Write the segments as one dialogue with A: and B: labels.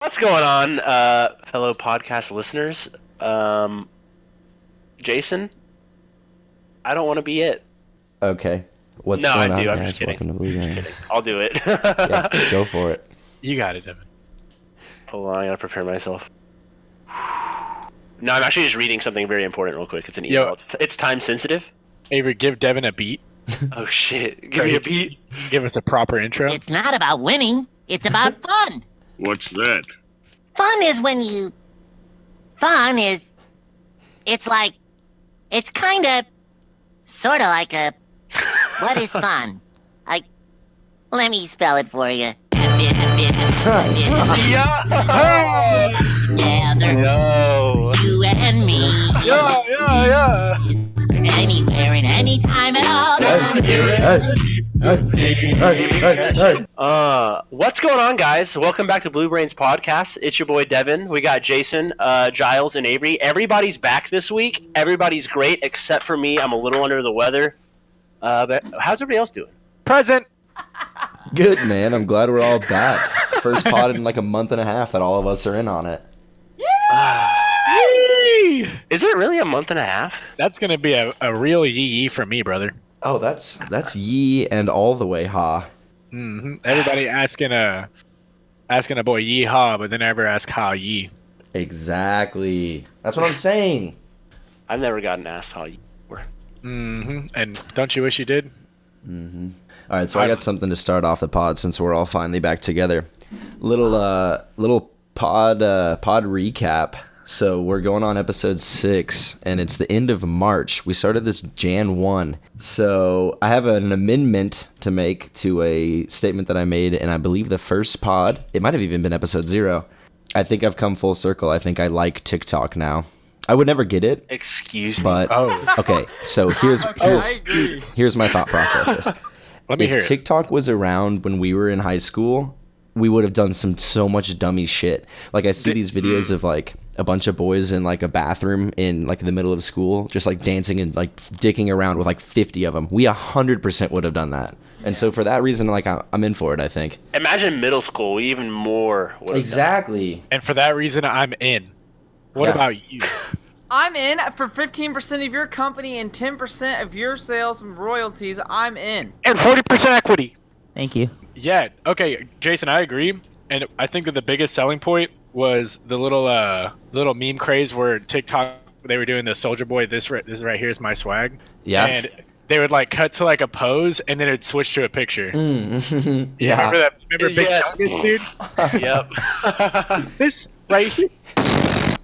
A: What's going on, fellow podcast listeners? Jason, I don't want to be it.
B: Okay. What's
A: No,
B: going
A: I
B: on,
A: do. I'm
B: guys?
A: just kidding.
B: Welcome to Blue Games.
A: I'll do it.
B: Yeah, go for it.
C: You got it, Devin.
A: Hold on, I gotta prepare myself. No, I'm actually just reading something very important real quick. It's an email.
C: Yo.
A: It's time sensitive.
C: Avery, give Devin a beat.
A: Oh shit! Give
C: So
A: me
C: he
A: a beat.
C: can Give us a proper intro.
D: It's not about winning. It's about fun.
E: What's that?
D: Fun is when you... Fun is... It's like... It's kind of... Sort of like a... What is fun? Let me spell it for you.
A: Yeah.
D: Together,
A: No.
D: you and me.
C: Yeah.
D: Anywhere and anytime at all.
A: What's going on, guys? Welcome back to Blue Brains Podcast. It's your boy Devin. We got Jason, Giles, and Avery. Everybody's back this week. Everybody's great except for me. I'm a little under the weather. But how's everybody else doing?
C: Present.
B: Good, man. I'm glad we're all back. First pod in like a month and a half that all of us are in on it.
C: Yay!
A: Is it really a month and a half?
C: That's gonna be a real yee for me, brother.
B: Oh, that's ye and all the way ha.
C: Everybody asking a boy yee haw, but they never ask how yee.
B: Exactly. That's what I'm saying.
A: I've never gotten asked how you were.
C: And don't you wish you did?
B: All right, so I got something to start off the pod since we're all finally back together. Little pod recap. So we're going on episode 6, and it's the end of March. We started this Jan 1. So I have an amendment to make to a statement that I made, and I believe the first pod, it might have even been episode 0. I think I've come full circle. I think I like TikTok now. I would never get it,
A: Excuse me.
B: but okay. So here's my thought process.
C: Let me hear
B: If
C: it.
B: TikTok was around when we were in high school, we would have done so much dummy shit. Like I see these videos of like a bunch of boys in like a bathroom in like the middle of school, just like dancing and like dicking around with like 50 of them. We 100% would have done that. And so for that reason, like I'm in for it, I think.
A: Imagine middle school, even more. would have
B: Exactly.
C: And for that reason, I'm in. What
B: Yeah.
C: about you?
F: I'm in for 15% of your company and 10% of your sales and royalties. I'm in.
C: And 40% equity.
D: Thank you.
C: Yeah. Okay, Jason, I agree. And I think that the biggest selling point was the little meme craze where TikTok, they were doing the Soldier Boy, this right here is my swag.
B: Yeah.
C: And they would like cut to like a pose and then it'd switch to a picture.
B: Yeah.
C: Remember that? Remember Big
A: Yes.
C: Nuggets, dude?
A: done. Yep.
C: This right here.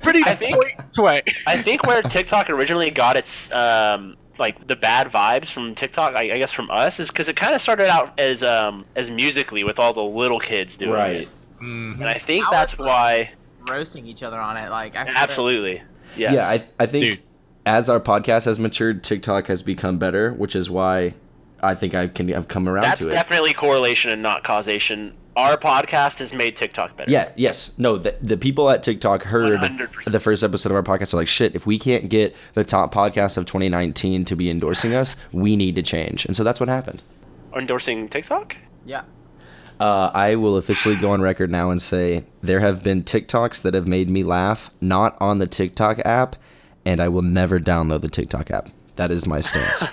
C: Pretty
A: I think-
C: point sweat.
A: I think where TikTok originally got its like the bad vibes from TikTok, I guess from us, is because it kind of started out as Musically with all the little kids doing
B: Right.
A: it, and I think
F: I
A: that's
F: was,
A: why.
F: Roasting each other on it. Like, I swear.
A: Absolutely. Yes.
B: Yeah, I think
C: Dude.
B: as our podcast has matured, TikTok has become better, which is why I think I've come around
A: That's
B: to it.
A: definitely correlation and not causation. Our podcast has made TikTok better.
B: Yeah, yes. No, the people at TikTok heard
A: 100%.
B: the first episode of our podcast. Are like, shit, if we can't get the top podcast of 2019 to be endorsing us, we need to change. And so that's what happened.
A: Endorsing TikTok?
F: Yeah.
B: I will officially go on record now and say there have been TikToks that have made me laugh, not on the TikTok app, and I will never download the TikTok app. That is my stance.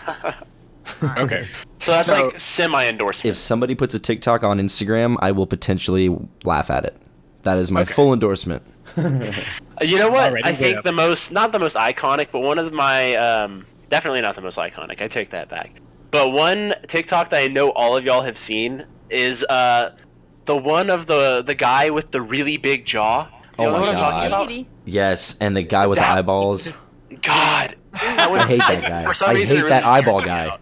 C: Okay.
A: So that's
C: So-
A: like semi-endorsement.
B: If somebody puts a TikTok on Instagram, I will potentially laugh at it. That is my full endorsement.
A: You know what?
C: Already
A: I
C: way
A: think
C: up.
A: not the most iconic, but one of my definitely not the most iconic. I take that back. But one TikTok that I know all of y'all have seen is the one of the guy with the really big jaw.
B: Oh
A: You know
B: my
A: what I'm talking
B: God.
A: about?
B: Yes, and the guy with the
A: That-
B: eyeballs.
A: God, that was-
B: I hate that guy.
A: For some
B: I
A: reason,
B: hate
A: it
B: that
A: really
B: eyeball
A: freaked me
B: guy.
A: out.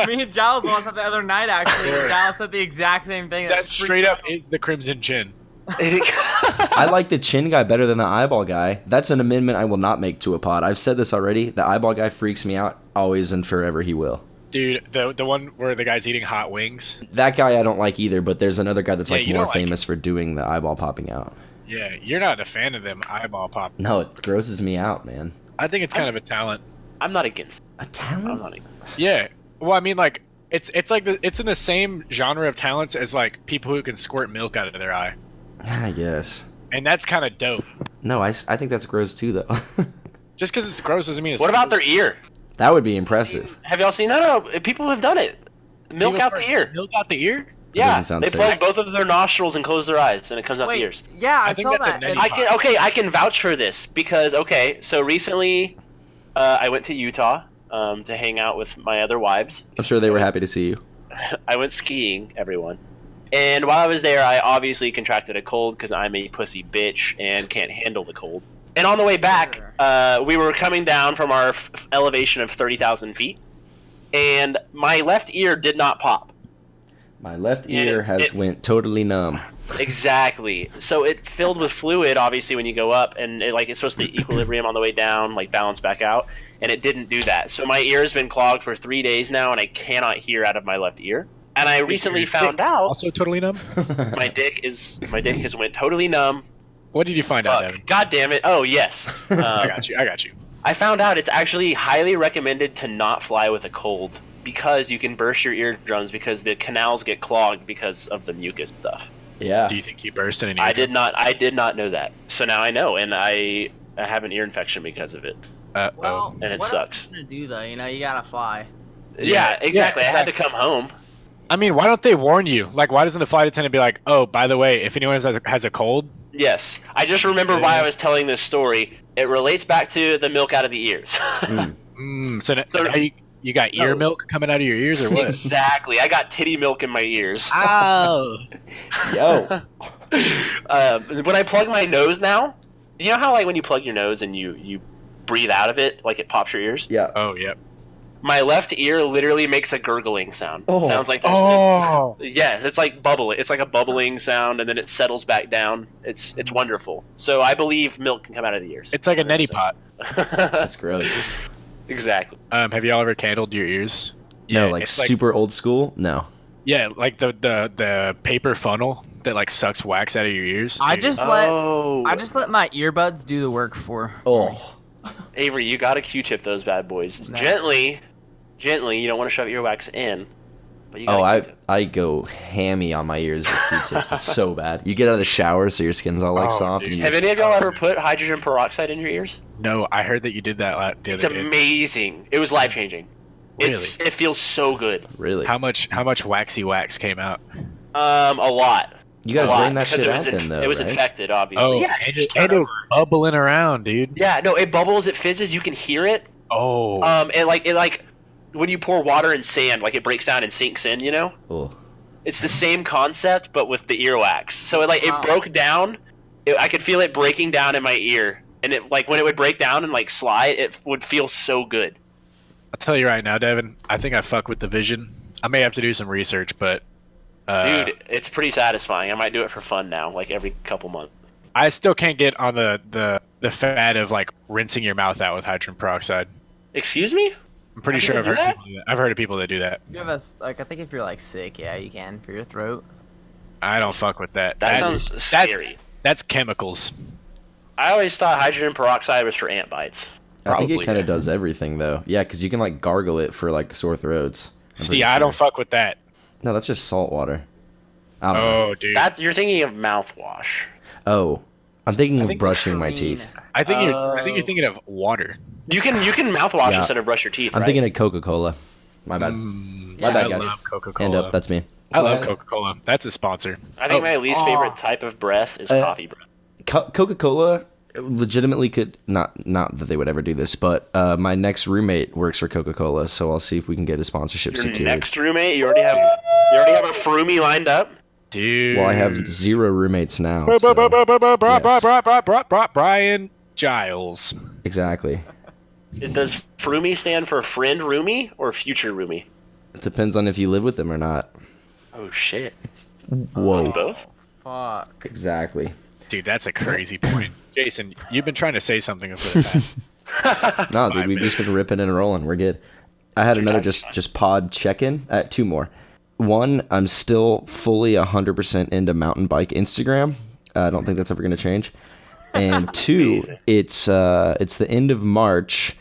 F: Me and Giles watched that the other night, actually. and Giles said the exact same thing.
C: That straight up is the Crimson Chin.
B: I like the chin guy better than the eyeball guy. That's an amendment I will not make to a pod. I've said this already. The eyeball guy freaks me out. Always and forever he will.
C: Dude, the one where the guy's eating hot wings.
B: That guy I don't like either, but there's another guy that's
C: Yeah,
B: like
C: you
B: more
C: don't like
B: famous for doing the eyeball popping out.
C: Yeah, you're not a fan of them eyeball pop.
B: No, it grosses me out, man.
C: I think it's kind of a talent.
A: I'm not against.
B: A
A: I'm
B: talent?
A: not against.
C: Yeah. Well, I mean, like it's like it's in the same genre of talents as like people who can squirt milk out of their eye.
B: I guess.
C: And that's kind of dope.
B: No, I think that's gross too, though.
C: Just because it's gross doesn't mean it's.
A: What about their ear?
B: That would be impressive.
A: Have y'all seen? No, people have done it. Milk out the ear.
C: Milk out the ear?
A: Yeah,
B: doesn't sound
A: they
B: safe.
A: plug both of their nostrils and close their eyes, and it comes out the ears.
F: Yeah, I
C: think
F: saw
C: that's a
F: that.
C: neti
F: and-
C: pot.
A: I can vouch for this because so recently, I went to Utah to hang out with my other wives.
B: I'm sure they were happy to see you.
A: I went skiing, everyone. And while I was there, I obviously contracted a cold because I'm a pussy bitch and can't handle the cold. And on the way back, we were coming down from our elevation of 30,000 feet, and my left ear did not pop.
B: My left ear went totally numb.
A: Exactly. So it filled with fluid, obviously, when you go up, and it's supposed to equilibrium on the way down, like balance back out, and it didn't do that. So my ear has been clogged for 3 days now, and I cannot hear out of my left ear. And I recently found out
C: Also totally numb?
A: my dick has went totally numb.
C: What did you find out,
A: Fuck.
C: Devin?
A: God damn it. Oh, yes.
C: I got you.
A: I found out it's actually highly recommended to not fly with a cold because you can burst your eardrums because the canals get clogged because of the mucus stuff.
B: Yeah.
C: Do you think you burst in an
A: I did not know that. So now I know, and I have an ear infection because of it.
F: Well,
A: And it
F: what
A: sucks.
F: else you gonna do though? You know, you gotta fly.
A: Yeah, exactly.
C: Yeah,
A: I had to come home.
C: I mean, why don't they warn you? Like, why doesn't the flight attendant be like, oh, by the way, if anyone has a cold?
A: Yes. I just remember why I was telling this story. It relates back to the milk out of the ears.
C: So now you got ear milk coming out of your ears or what?
A: Exactly. I got titty milk in my ears.
C: Oh.
B: Yo.
A: When I plug my nose now, you know how like when you plug your nose and you breathe out of it, like it pops your ears?
B: Yeah.
C: Oh, yep.
A: My left ear literally makes a gurgling sound.
B: Oh.
A: Sounds like this.
C: Oh.
A: Yes, it's like bubbling. It's like a bubbling sound, and then it settles back down. It's wonderful. So I believe milk can come out of the ears.
C: It's like a neti pot.
B: That's gross.
A: Exactly.
C: Have y'all ever candled your ears?
B: No, like
C: it's
B: super old school? No.
C: Yeah, like the paper funnel that like sucks wax out of your ears.
F: I
C: Dude.
F: just let my earbuds do the work for.
B: Oh.
A: Avery, you gotta Q-tip those bad boys.
F: No.
A: Gently. You don't want to shove earwax in. But you gotta
B: Oh,
A: Q-tip.
B: I go hammy on my ears with Q-tips. It's so bad. You get out of the shower, so your skin's all like
C: Oh,
B: soft.
C: dude.
B: And you
A: Have
B: just,
A: any of y'all ever put hydrogen peroxide in your ears?
C: No, I heard that you did that the
A: It's
C: other day.
A: amazing. It was life changing.
C: Really?
A: It feels so good.
B: really?
C: How much waxy wax came out?
A: A lot.
B: You gotta
A: A lot,
B: drain that
A: because
B: shit
A: it was
B: out then, though,
A: It was
B: right?
A: infected, obviously.
C: Oh,
A: Yeah,
C: and it was bubbling around, dude.
A: yeah. No, it bubbles. It fizzes. You can hear it.
C: Oh,
A: And like when you pour water in sand, like it breaks down and sinks in. You know,
B: Oh.
A: it's the same concept, but with the earwax. So
F: Wow.
A: it broke down. I could feel it breaking down in my ear, and it like when it would break down and like slide, it would feel so good.
C: I'll tell you right now, Devin. I think I fuck with the vision. I may have to do some research, but
A: Dude, it's pretty satisfying. I might do it for fun now, like every couple months.
C: I still can't get on the fad of like rinsing your mouth out with hydrogen peroxide.
A: Excuse me?
C: I'm pretty
A: People
C: sure
A: do that?
C: I've heard of people that do that.
F: You have I think if you're like sick, yeah, you can for your throat.
C: I don't fuck with that.
A: That
C: That's-
A: sounds scary.
C: That's chemicals.
A: I always thought hydrogen peroxide was for ant bites.
B: I think it
C: Probably,
B: kind of
C: yeah.
B: does everything, though. Yeah, because you can, like, gargle it for, like, sore throats. I'm
C: See,
B: pretty
C: I don't
B: sure.
C: fuck with that.
B: No, that's just salt water. I don't know.
C: Oh, dude.
A: You're thinking of mouthwash.
B: Oh. I'm thinking of
F: think
B: brushing my
F: Listerine.
B: teeth.
C: I think you're thinking of water.
A: You can mouthwash
B: Yeah.
A: instead of brush your teeth.
B: I'm
A: right?
B: thinking of Coca-Cola. My bad.
C: My
B: bad,
C: I
B: guys.
C: love Coca-Cola.
B: Hand up, that's me.
C: I love Coca-Cola. That's a sponsor.
A: I think my least favorite
F: Oh.
A: type of breath is
B: Uh,
A: coffee breath.
B: Coca-Cola legitimately could not that they would ever do this, but my next roommate works for Coca-Cola, so I'll see if we can get a sponsorship
A: Your
B: secured.
A: next roommate, you already have a Froomy lined up.
C: Dude.
B: Well, I have 0 roommates now.
C: Bri-
B: So.
C: bri- bri- bri- bri- bri-
B: Yes.
C: bri- bri- bri- bri- Brian Giles.
B: Exactly.
A: Does Froomy stand for friend roomie or future roomie?
B: It depends on if you live with them or not.
A: Oh shit.
B: Whoa.
A: Both?
F: Fuck.
B: Exactly.
C: Dude, that's a crazy point. Jason, you've been trying to say something for the past.
B: No, dude, we've just been ripping and rolling. We're good. I had another just pod check-in. 2 more. One, I'm still fully 100% into mountain bike Instagram. I don't think that's ever going to change. And 2,
A: Amazing.
B: it's the end of March.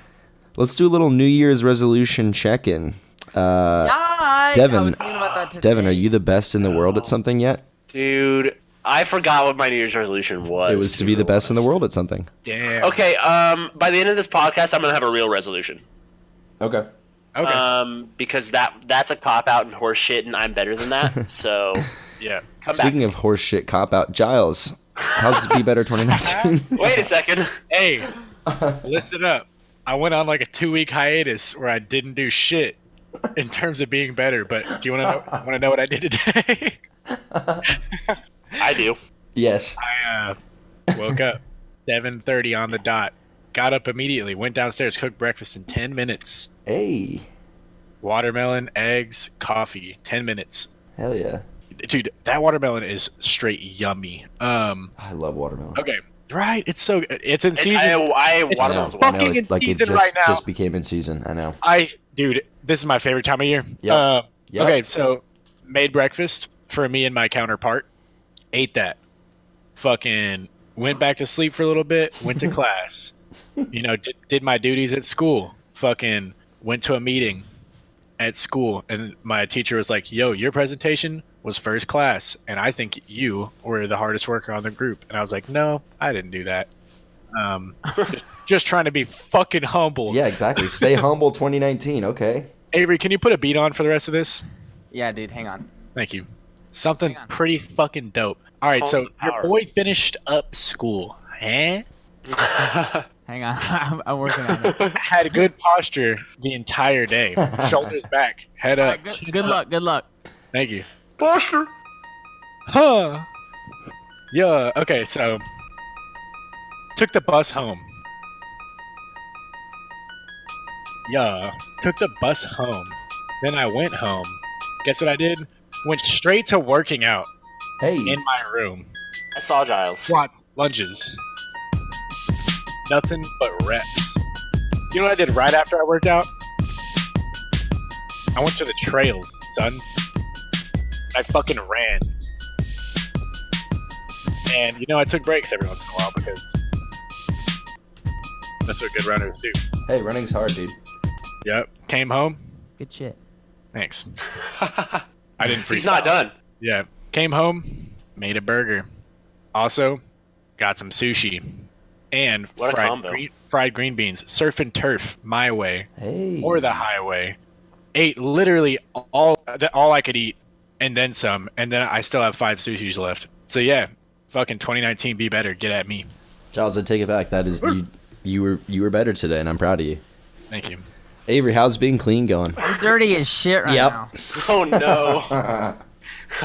B: Let's do a little New Year's resolution check-in.
F: Yikes! I
B: Devin,
F: was thinking about that today.
B: Devin, are you the best in the world at something yet?
A: Dude, I forgot what my New Year's resolution was.
B: It was to be the best in the world at something.
C: Damn.
A: Okay, by the end of this podcast, I'm gonna have a real resolution.
B: Okay.
C: Okay.
A: Because that's a cop out and horse shit, and I'm better than that. So
C: Yeah.
A: come
B: Speaking
A: back.
B: of horse shit cop out, Giles, how's Be Better 2019?
A: Wait a second.
C: Hey, listen up. I went on like a 2-week hiatus where I didn't do shit in terms of being better. But do you want to know what I did today?
A: I do.
B: Yes.
C: I woke up 7:30 on the dot. Got up immediately. Went downstairs. Cooked breakfast in 10 minutes.
B: Hey.
C: Watermelon, eggs, coffee. 10 minutes.
B: Hell yeah.
C: Dude, that watermelon is straight yummy.
B: I love watermelon.
C: Okay. Right? It's so good. It's in season.
B: I
A: watermelon's
B: know,
C: fucking in
B: like it
C: season
B: just,
C: right now.
B: just became in season. I know.
C: Dude, this is my favorite time of year.
B: Yep. Yep.
C: Okay, so made breakfast for me and my counterpart. Ate that. Fucking went back to sleep for a little bit. Went to class. Did my duties at school. Fucking went to a meeting at school, and my teacher was like, "Yo, your presentation was first class, and I think you were the hardest worker on the group." And I was like, "No, I didn't do that. Just trying to be fucking humble."
B: Yeah, exactly. Stay humble 2019. Okay.
C: Avery, can you put a beat on for the rest of this?
F: Yeah, dude, hang on.
C: Thank you. Something
F: Hang on.
C: pretty fucking dope. All right, so
A: Calm
C: your
A: down.
C: boy finished up school. Eh?
F: Hang on. I'm working on it.
C: Had good posture the entire day. Shoulders back, head up.
F: Good luck. Good luck.
C: Thank you.
A: Posture.
C: Huh. Yeah, okay, so took the bus home. Yeah, took the bus home. Then I went home. Guess what I did? Went straight to working out
B: Hey.
C: in my room.
A: I saw Giles.
C: Squats, lunges. Nothing but reps. You know what I did right after I worked out? I went to the trails, son. I fucking ran. And I took breaks every once in a while because that's what good runners do.
B: Hey, running's hard, dude.
C: Yep. Came home.
F: Good shit.
C: Thanks. I didn't freeze.
A: He's not done.
C: Yeah. Came home, made a burger. Also, got some sushi. And
A: What a combo.
C: fried green beans. Surf and turf, my way.
B: Hey.
C: Or the highway. Ate literally all I could eat, and then some. And then I still have 5 sushis left. So yeah, fucking 2019, be better. Get at me.
B: Giles, I take it back. That is you were better today, and I'm proud of you.
C: Thank you.
B: Avery, how's being clean going?
F: I'm dirty as shit right
B: Yep.
F: now.
A: Oh no.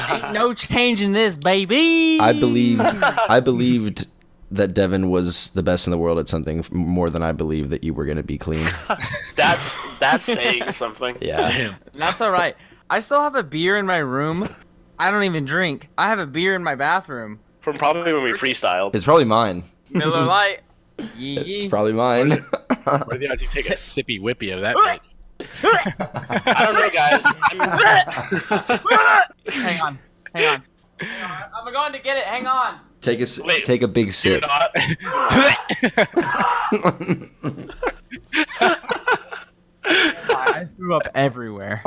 F: Ain't no changing this, baby.
B: I believed that Devin was the best in the world at something more than I believed that you were gonna be clean.
A: That's saying something.
B: Yeah.
C: Damn.
F: That's all right. I still have a beer in my room. I don't even drink. I have a beer in my bathroom.
A: From probably when we freestyled.
B: It's probably mine.
F: Miller Lite. Yee
B: It's
F: yee.
B: probably mine.
C: What are the odds you take a sippy whippy of that? Bit?
A: I don't know, guys.
F: Hang on. I'm going to get it. Hang on.
A: Wait,
B: take a big
A: You're
B: sip.
A: not.
F: I threw up everywhere.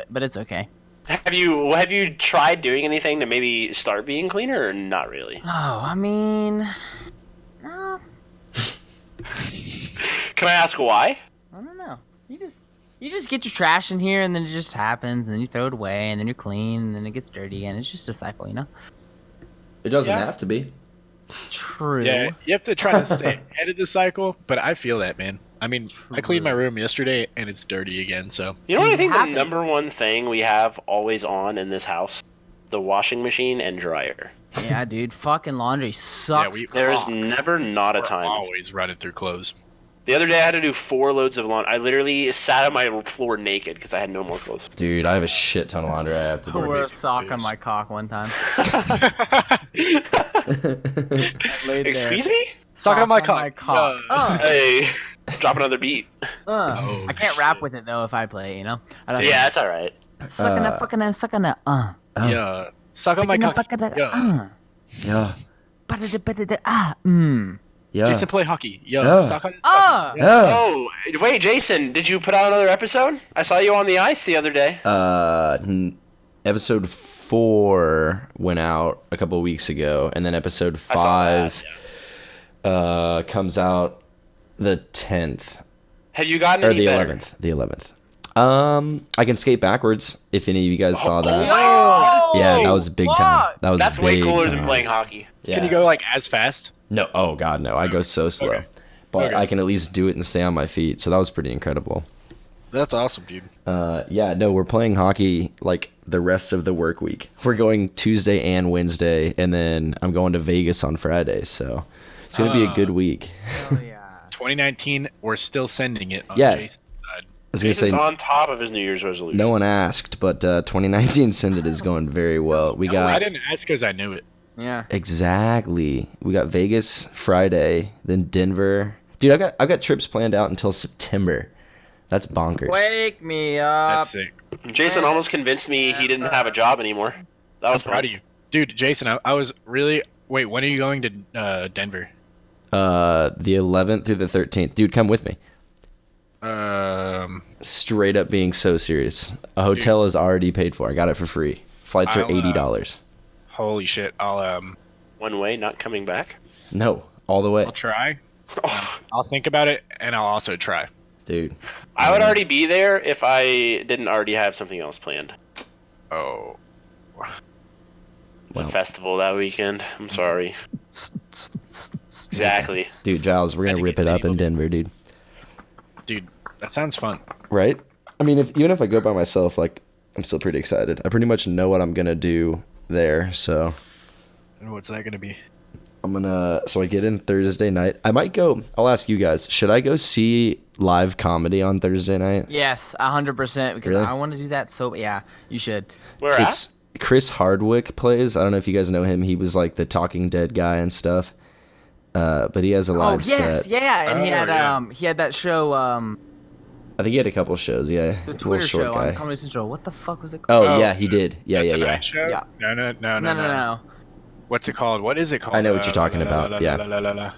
F: But it's okay.
A: Have you tried doing anything to maybe start being cleaner or not really?
F: Oh, I mean, no,
A: Can I ask why?
F: I don't know. You just get your trash in here, and then it just happens, and then you throw it away, and then you're clean, and then it gets dirty again. It's just a cycle, you know.
B: It doesn't
C: Yeah.
B: have to be.
F: True.
C: Yeah, you have to try to stay ahead of the cycle, but I feel that, man. I mean, I cleaned my room yesterday, and it's dirty again, so.
A: You know what I
F: Dude,
A: think
F: happen-
A: the number one thing we have always on in this house? The washing machine and dryer.
F: Yeah, dude. Fucking laundry sucks.
A: There's
F: cock.
A: never not a
C: We're
A: time.
C: always running through clothes.
A: The other day I had to do 4 loads of laundry. I literally sat on my floor naked because I had no more clothes.
B: Dude, I have a shit ton of laundry I have to
F: I
B: do.
F: wore a sock on my cock one time. Laid there.
A: Excuse me?
C: Suck on my cock.
F: Uh,
A: Hey, drop another beat.
C: Oh,
F: I can't rap with it though if I play it, you know. I don't
A: Yeah, that's all right.
F: Sucking that fucking sucking that
C: Yeah. Suck on my cock. Yeah.
B: Yeah. Yeah.
C: Jason, play hockey. Yeah.
B: Yeah.
C: Suck on his
F: Ah!
C: cock.
B: Yeah.
A: Oh, wait, Jason, did you put out another episode? I saw you on the ice the other day.
B: Episode 4 went out a couple of weeks ago, and then episode
A: I saw
B: 5
A: that,
B: comes out the 10th
A: Have you gotten
B: or
A: any
B: the
A: better?
B: 11th. The 11th. I can skate backwards. If any of you guys saw that, yeah, that was big time. That was
A: That's way
B: big
A: cooler
B: time.
A: than playing hockey.
B: Yeah.
C: Can you go like as fast?
B: No, oh god, no. I go so slow,
C: Okay.
B: but
C: Okay.
B: I can at least do it and stay on my feet. So that was pretty incredible.
C: That's awesome, dude.
B: Yeah, no, we're playing hockey like the rest of the work week. We're going Tuesday and Wednesday, and then I'm going to Vegas on Friday. So it's gonna be a good week.
F: Oh yeah.
C: 2019, we're still sending it on
B: Yeah.
C: Jason's side.
B: I was gonna
A: Jason's
B: say
A: on top of his New Year's resolution.
B: no one asked, but 2019 Send It is going very well. We
C: I
B: got
C: didn't ask because I knew it.
F: Yeah.
B: exactly. We got Vegas Friday, then Denver. Dude, I've got trips planned out until September. That's bonkers.
F: Wake me up.
C: That's sick.
A: Jason almost convinced me he didn't have a job anymore. That
C: I'm
A: was
C: proud of you, dude. Jason, I was really. Wait, when are you going to Denver?
B: The 11th through the 13th. Dude, come with me.
C: Um,
B: Straight up being so serious. A hotel is already paid for. I got it for free. Flights are
C: I'll,
B: $80.
C: holy shit. I'll
A: one way, not coming back.
B: No, all the way.
C: I'll try. I'll think about it, and I'll also try.
B: Dude.
A: I would already be there if I didn't already have something else planned.
C: Oh,
A: The
B: Well.
A: festival that weekend. I'm sorry. Exactly.
B: Dude, Giles, we're going to rip it up in Denver, dude.
C: dude, that sounds fun.
B: Right? I mean, even if I go by myself, like, I'm still pretty excited. I pretty much know what I'm going to do there, so
C: And what's that gonna be?
B: so I get in Thursday night. I might go, I'll ask you guys, should I go see live comedy on Thursday night?
F: Yes, 100%. Because
B: Really?
F: I want to do that. So yeah, you should.
A: Where
B: It's Chris Hardwick plays. I don't know if you guys know him. He was like the Talking Dead guy and stuff. But he has a
F: Oh
B: live
F: yes,
B: set.
F: yeah. And
C: Oh,
F: he
C: yeah.
F: had that show,
B: I think he had a couple shows, yeah.
F: the
B: Little
F: Twitter
B: short
F: show
B: guy.
F: on Comedy Central. What the fuck was it called?
B: Oh,
C: Oh,
B: yeah, he did. Yeah,
C: That's
B: yeah,
C: a
B: yeah.
C: night show?
F: Yeah. No.
C: What's it called? What is it called?
B: I know what you're talking
C: la,
B: about,
C: la,
B: yeah.
C: la, la, la, la.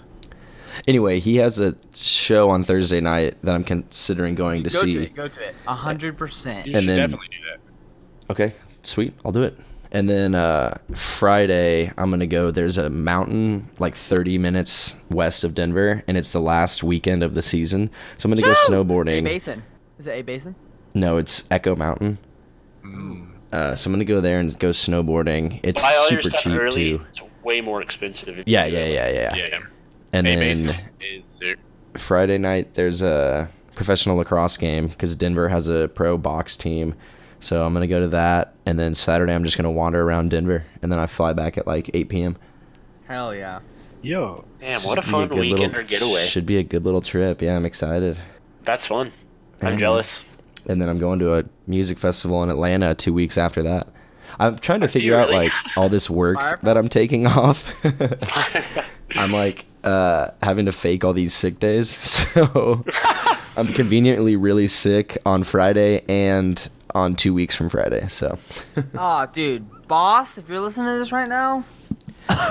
B: Anyway, he has a show on Thursday night that I'm considering going to
F: Go
B: see.
F: to it. Go to it. 100%.
C: You
B: And
C: should
B: then-
C: definitely do that.
B: Okay, sweet. I'll do it. And then Friday, I'm going to go. There's a mountain like 30 minutes west of Denver, and it's the last weekend of the season. So I'm going to go
F: A
B: snowboarding.
F: Basin. Is it A Basin?
B: No, it's Echo Mountain. So I'm going to go there and go snowboarding. It's
A: Buy all your
B: super
A: stuff
B: cheap,
A: early.
B: too.
A: It's way more expensive. if you
B: Yeah.
A: do that.
C: Yeah.
B: And
C: A
B: then
C: Basin is sick.
B: Friday night, there's a professional lacrosse game because Denver has a pro box team. So I'm going to go to that. And then Saturday, I'm just going to wander around Denver. And then I fly back at like 8 p.m.
F: Hell yeah.
C: Yo.
A: Damn, what a
B: Should be
A: fun
B: good
A: weekend
B: little-
A: or getaway.
B: Should be a good little trip. Yeah, I'm excited.
A: That's fun. I'm
B: Yeah.
A: jealous.
B: And then I'm going to a music festival in Atlanta 2 weeks after that. I'm trying to figure out
A: really?
B: like all this work
F: Fire
B: that I'm taking off. I'm like having to fake all these sick days. So I'm conveniently really sick on Friday and on 2 weeks from Friday. So
F: Oh, dude. Boss, if you're listening to this right now,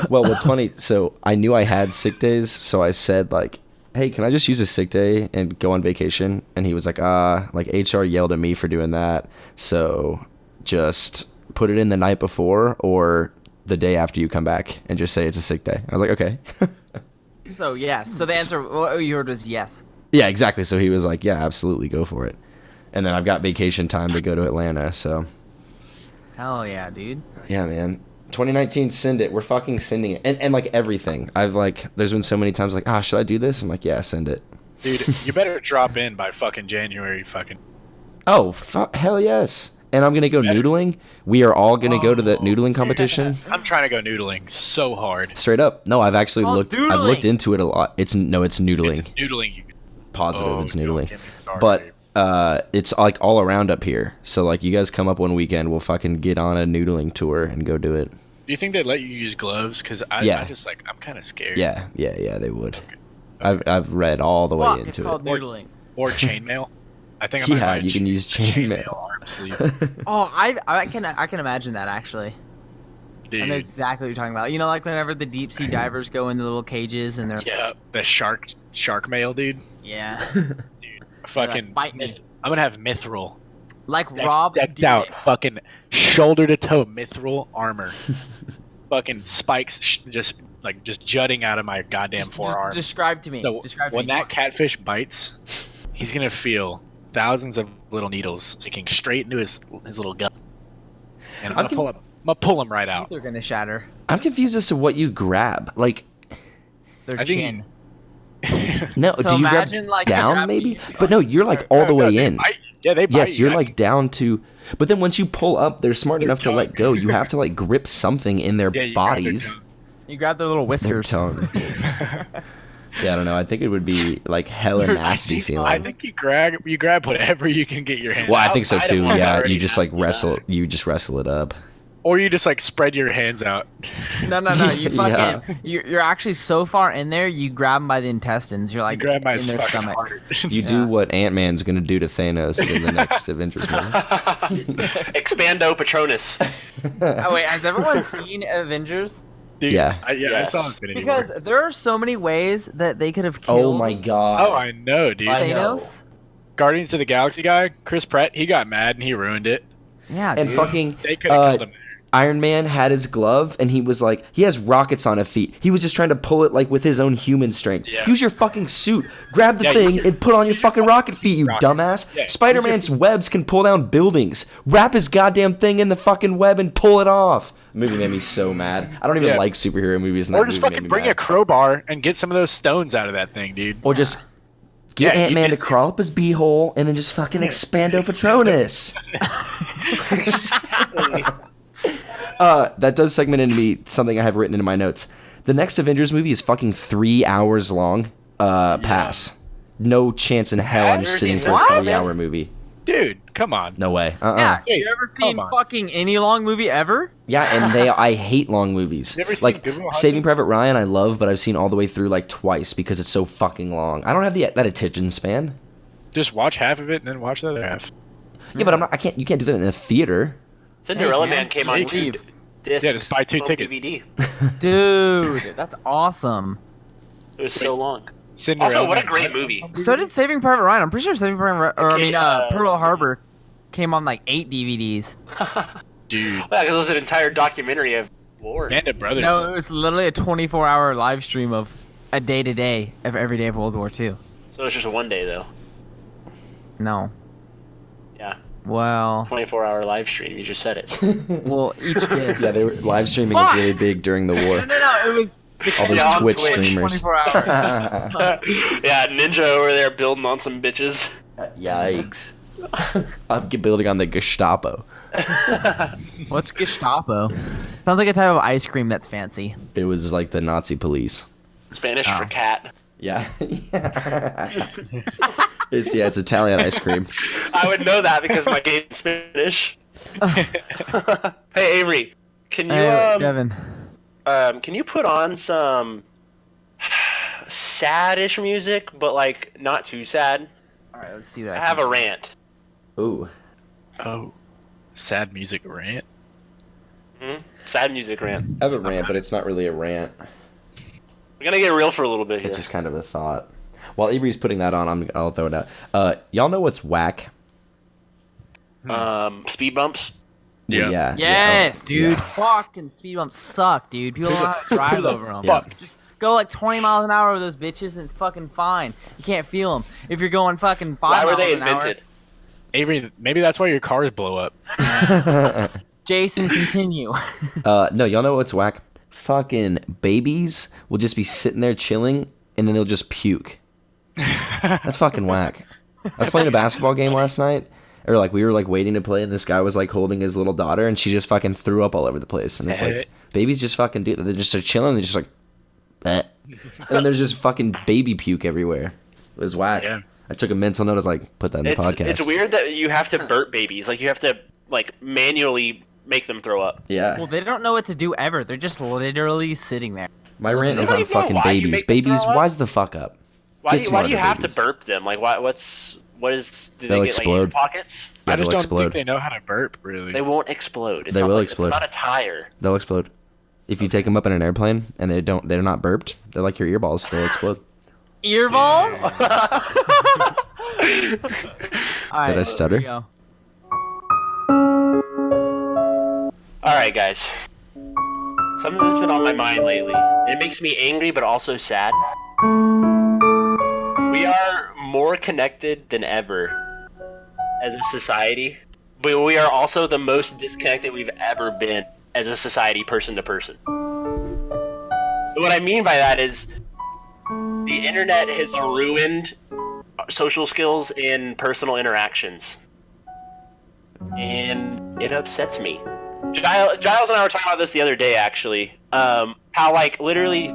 B: well, what's funny, so I knew I had sick days, so I said like, hey, can I just use a sick day and go on vacation? And he was like, like HR yelled at me for doing that. So just put it in the night before or the day after you come back and just say it's a sick day. I was like, okay.
F: so yes. So the answer what you heard was yes.
B: Yeah, exactly. So he was like, yeah, absolutely, go for it. And then I've got vacation time to go to Atlanta. So
F: Hell yeah, dude.
B: yeah, man. 2019, send it. We're fucking sending it. And like everything. I've like, there's been so many times like, should I do this? I'm like, yeah, send it.
C: Dude, you better drop in by fucking January fucking.
B: Oh, hell yes. And I'm going to go noodling. We are all going to go to the noodling competition.
C: I'm trying to go noodling so hard.
B: Straight up. No, I've actually
F: Oh,
B: I've
F: doodling.
B: looked into it a lot. It's noodling.
C: It's noodling.
B: Positive,
C: Oh,
B: it's
C: don't
B: noodling.
C: get me started.
B: But it's like all around up here. So like you guys come up one weekend, we'll fucking get on a noodling tour and go do it.
C: Do you think they'd let you use gloves? Because
B: Yeah.
C: I just like, I'm kind of scared.
B: Yeah, they would. I've read all the way
F: Fuck, it's
B: into
F: called
B: it.
F: noodling.
C: Or chainmail. I think I might
B: Yeah,
C: buy
B: you can use chainmail.
C: arm sleeve.
F: Oh, I can imagine that actually. I know
C: Dude.
F: exactly what you're talking about. You know, like whenever the deep sea divers go into little cages and they're
C: Yeah, the shark mail, dude.
F: yeah.
C: Fucking
F: bite me.
C: I'm gonna have mithril.
F: Like Rob
C: decked
F: did
C: out,
F: it.
C: fucking shoulder to toe mithril armor, fucking spikes just jutting out of my goddamn forearm.
F: Describe to me.
C: So
F: Describe to
C: when
F: me.
C: that catfish bites, he's gonna feel thousands of little needles sticking straight into his little gut, and I'm gonna pull him right out.
F: They're gonna shatter.
B: I'm confused as to what you grab. Like,
F: Their
C: I think-
F: chin.
B: no,
F: So
B: do you grab
F: imagine, like,
B: down
F: grabbing
B: maybe?
F: you-
B: But no, you're like all the way
C: they
B: in.
C: bite. Yeah, they bite.
B: Yes, you're
C: you.
B: like down to. But then once you pull up, they're smart
C: Their
B: enough to let
C: tongue.
B: go. You have to like grip something in their
C: Yeah, you grab their
B: bodies.
C: tongue.
F: You grab their little
B: Their
F: whiskers.
B: tongue. Yeah, I don't know. I think it would be like hella nasty feeling.
C: I think you grab whatever you can get your hands.
B: Well, I think so
A: outside of
B: too.
A: one's
B: Yeah,
A: already
B: you just like
A: nasty
B: wrestle.
A: enough.
B: You just wrestle it up.
C: or you just like spread your hands out.
F: No. You
B: Yeah.
F: fucking. You're actually so far in there. You grab them by the intestines. You're
C: You
F: like
C: grab my
F: in their
C: fucking
F: stomach.
C: heart.
B: You
F: Yeah.
B: do what Ant-Man's gonna do to Thanos in the next Avengers movie.
A: Expando Patronus.
F: Oh wait, has everyone seen Avengers?
C: Dude,
B: Yeah.
C: I
A: Yes.
C: saw Infinity
F: Because
C: War.
F: there are so many ways that they could have killed
B: Oh my god.
C: Oh, I know, dude.
B: I know.
F: Thanos.
C: Guardians of the Galaxy guy, Chris Pratt, he got mad and he ruined it.
F: Yeah,
B: And
F: dude.
B: fucking
C: They could have killed him there.
B: Iron Man had his glove and he was like, he has rockets on his feet. He was just trying to pull it like with his own human strength.
C: Yeah.
B: Use your fucking suit. Grab the
C: Yeah,
B: thing
C: use your-
B: and put on your
C: use your
B: fucking rocket feet, you
C: rockets.
B: dumbass.
C: Yeah, use
B: Spider-Man's webs can pull down buildings. Wrap his goddamn thing in the fucking web and pull it off. The movie made me so mad. I don't even
C: Yeah.
B: like superhero movies. And
C: Or
B: that
C: just
B: movie made
C: fucking
B: me
C: bring
B: mad.
C: a crowbar and get some of those stones out of that thing, dude.
B: Or just get
C: Yeah, you
B: Ant-Man to
C: just-
B: crawl up his beehole and then just fucking expando Patronus. That does segment into me something I have written into my notes. The next Avengers movie is fucking 3 hours long. Pass. No chance in hell I'm
C: Pass?
B: sitting for a
F: What?
B: 3-hour movie.
C: Dude, come on.
B: No way.
F: Yeah,
C: Jason,
F: you ever
C: come
F: seen
C: on.
F: fucking any long movie ever?
B: Yeah, and I hate long movies.
C: You ever seen
B: Like
C: Good Will Hunting?
B: Saving Private Ryan, I love, but I've seen all the way through like twice because it's so fucking long. I don't have that attention span.
C: Just watch half of it and then watch the other half.
B: Yeah, but I'm not. I can't. You can't do that in a theater.
A: Cinderella
F: Hey,
A: Man
F: man.
A: came on
F: Steve.
A: discs.
C: Yeah, just buy 2
A: on
C: tickets.
A: DVD.
F: Dude, that's awesome.
A: It was so long.
C: Cinderella.
A: Also, what a
C: Man.
A: great movie.
F: So did Saving Private Ryan. I'm pretty sure Saving Private Ryan,
A: Okay,
F: Pearl Harbor came on like 8 DVDs.
C: Dude.
A: Yeah, because it was an entire documentary of war.
C: Band of Brothers.
F: No, it was literally a 24-hour live stream of a day-to-day of every day of World War II.
A: So it's just one day, though.
F: No.
A: Yeah.
F: Well,
A: 24-hour live stream. You just said it.
F: well, each disc.
B: Yeah, they were live streaming was
F: Fuck!
B: really big during the war.
F: No, it was
B: All those
A: Yeah, on
B: Twitch
A: Twitch,
B: streamers.
F: 24 hours.
A: Yeah, Ninja over there building on some bitches.
B: Yikes. I'm building on the Gestapo.
F: What's Gestapo? Sounds like a type of ice cream that's fancy.
B: It was like the Nazi police.
A: Spanish
F: Oh.
A: for cat.
B: Yeah. It's Italian ice cream.
A: I would know that because my game is Spanish. Hey, Avery, can you
F: Hey, Devin.
A: can you put on some sad-ish music, but like not too sad?
F: All right, let's see what
A: I
F: I
A: have
F: can
A: a rant.
B: Ooh.
C: Oh. Sad music rant.
A: Sad music rant.
B: I have a rant, but it's not really a rant.
A: We're gonna get real for a little bit here.
B: It's just kind of a thought. While Avery's putting that on, I'll throw it out. Y'all know what's whack?
A: Speed bumps.
C: Yeah.
B: Yeah.
F: Yes,
B: oh,
F: dude.
B: yeah.
F: Fucking speed bumps suck, dude. People don't know how to drive over them.
B: Yeah.
F: Just go like 20 miles an hour with those bitches and it's fucking fine. You can't feel them. If you're going fucking 5
A: Why were
F: miles
A: they
F: an hour-
A: invented?
C: Avery, maybe that's why your cars blow up.
F: Jason, continue.
B: No, y'all know what's whack? Fucking babies will just be sitting there chilling, and then they'll just puke. That's fucking whack. I was playing a basketball game last night, or like we were like waiting to play, and this guy was like holding his little daughter, and she just fucking threw up all over the place. And it's like babies just fucking do. They're just chilling. They're just like, bleh. And then there's just fucking baby puke everywhere. It was whack.
C: Yeah.
B: I took a mental note. I was like, put that in the podcast.
A: It's weird that you have to burp babies. Like you have to like manually make them throw up.
B: Yeah.
F: Well, they don't know what to do ever. They're just literally sitting there.
B: My rant is
A: Nobody
B: on
A: know
B: fucking
A: why you
B: babies.
A: make them
B: Babies,
A: throw up?
B: wise the fuck up.
A: Why
B: Get
A: do you
B: smarter,
A: have to
B: babies.
A: burp them? Like what is do
B: They'll
A: they get like
B: explode.
A: air pockets?
B: Yeah,
C: I just
B: they'll
C: don't
B: explode.
C: think they know how to burp, really.
A: They won't explode. It's
B: They
A: not
B: will
A: like,
B: explode.
A: It's not a tire.
B: They'll explode. If you take them up in an airplane and they're not burped, they're like your earballs. They'll explode.
F: Earballs? All right,
B: Did I stutter?
F: here we go.
A: All right, guys. Something that's been on my mind lately. It makes me angry, but also sad. We are more connected than ever as a society, but we are also the most disconnected we've ever been as a society, person to person. What I mean by that is the internet has ruined social skills and personal interactions. And it upsets me. Giles and I were talking about this the other day, actually. How, like, literally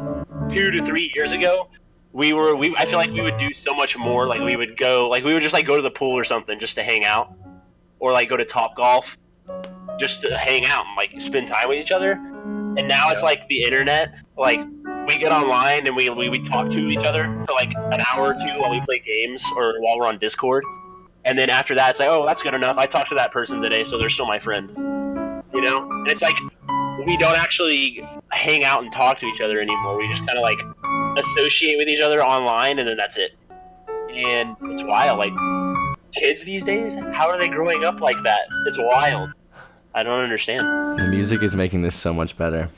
A: 2 to 3 years ago, I feel like we would do so much more. Like, we would just, like, go to the pool or something just to hang out. Or, like, go to Top Golf just to hang out and, like, spend time with each other. And now it's, like, the internet. Like, we get online and we talk to each other for, like, an hour or two while we play games or while we're on Discord. And then after that, it's like, oh, that's good enough. I talked to that person today, so they're still my friend. You know? And it's like, we don't actually hang out and talk to each other anymore. We just kind of, like, associate with each other online, and then that's it. And it's wild. Like, kids these days, how are they growing up like that? It's wild. I don't understand.
B: The music is making this so much better.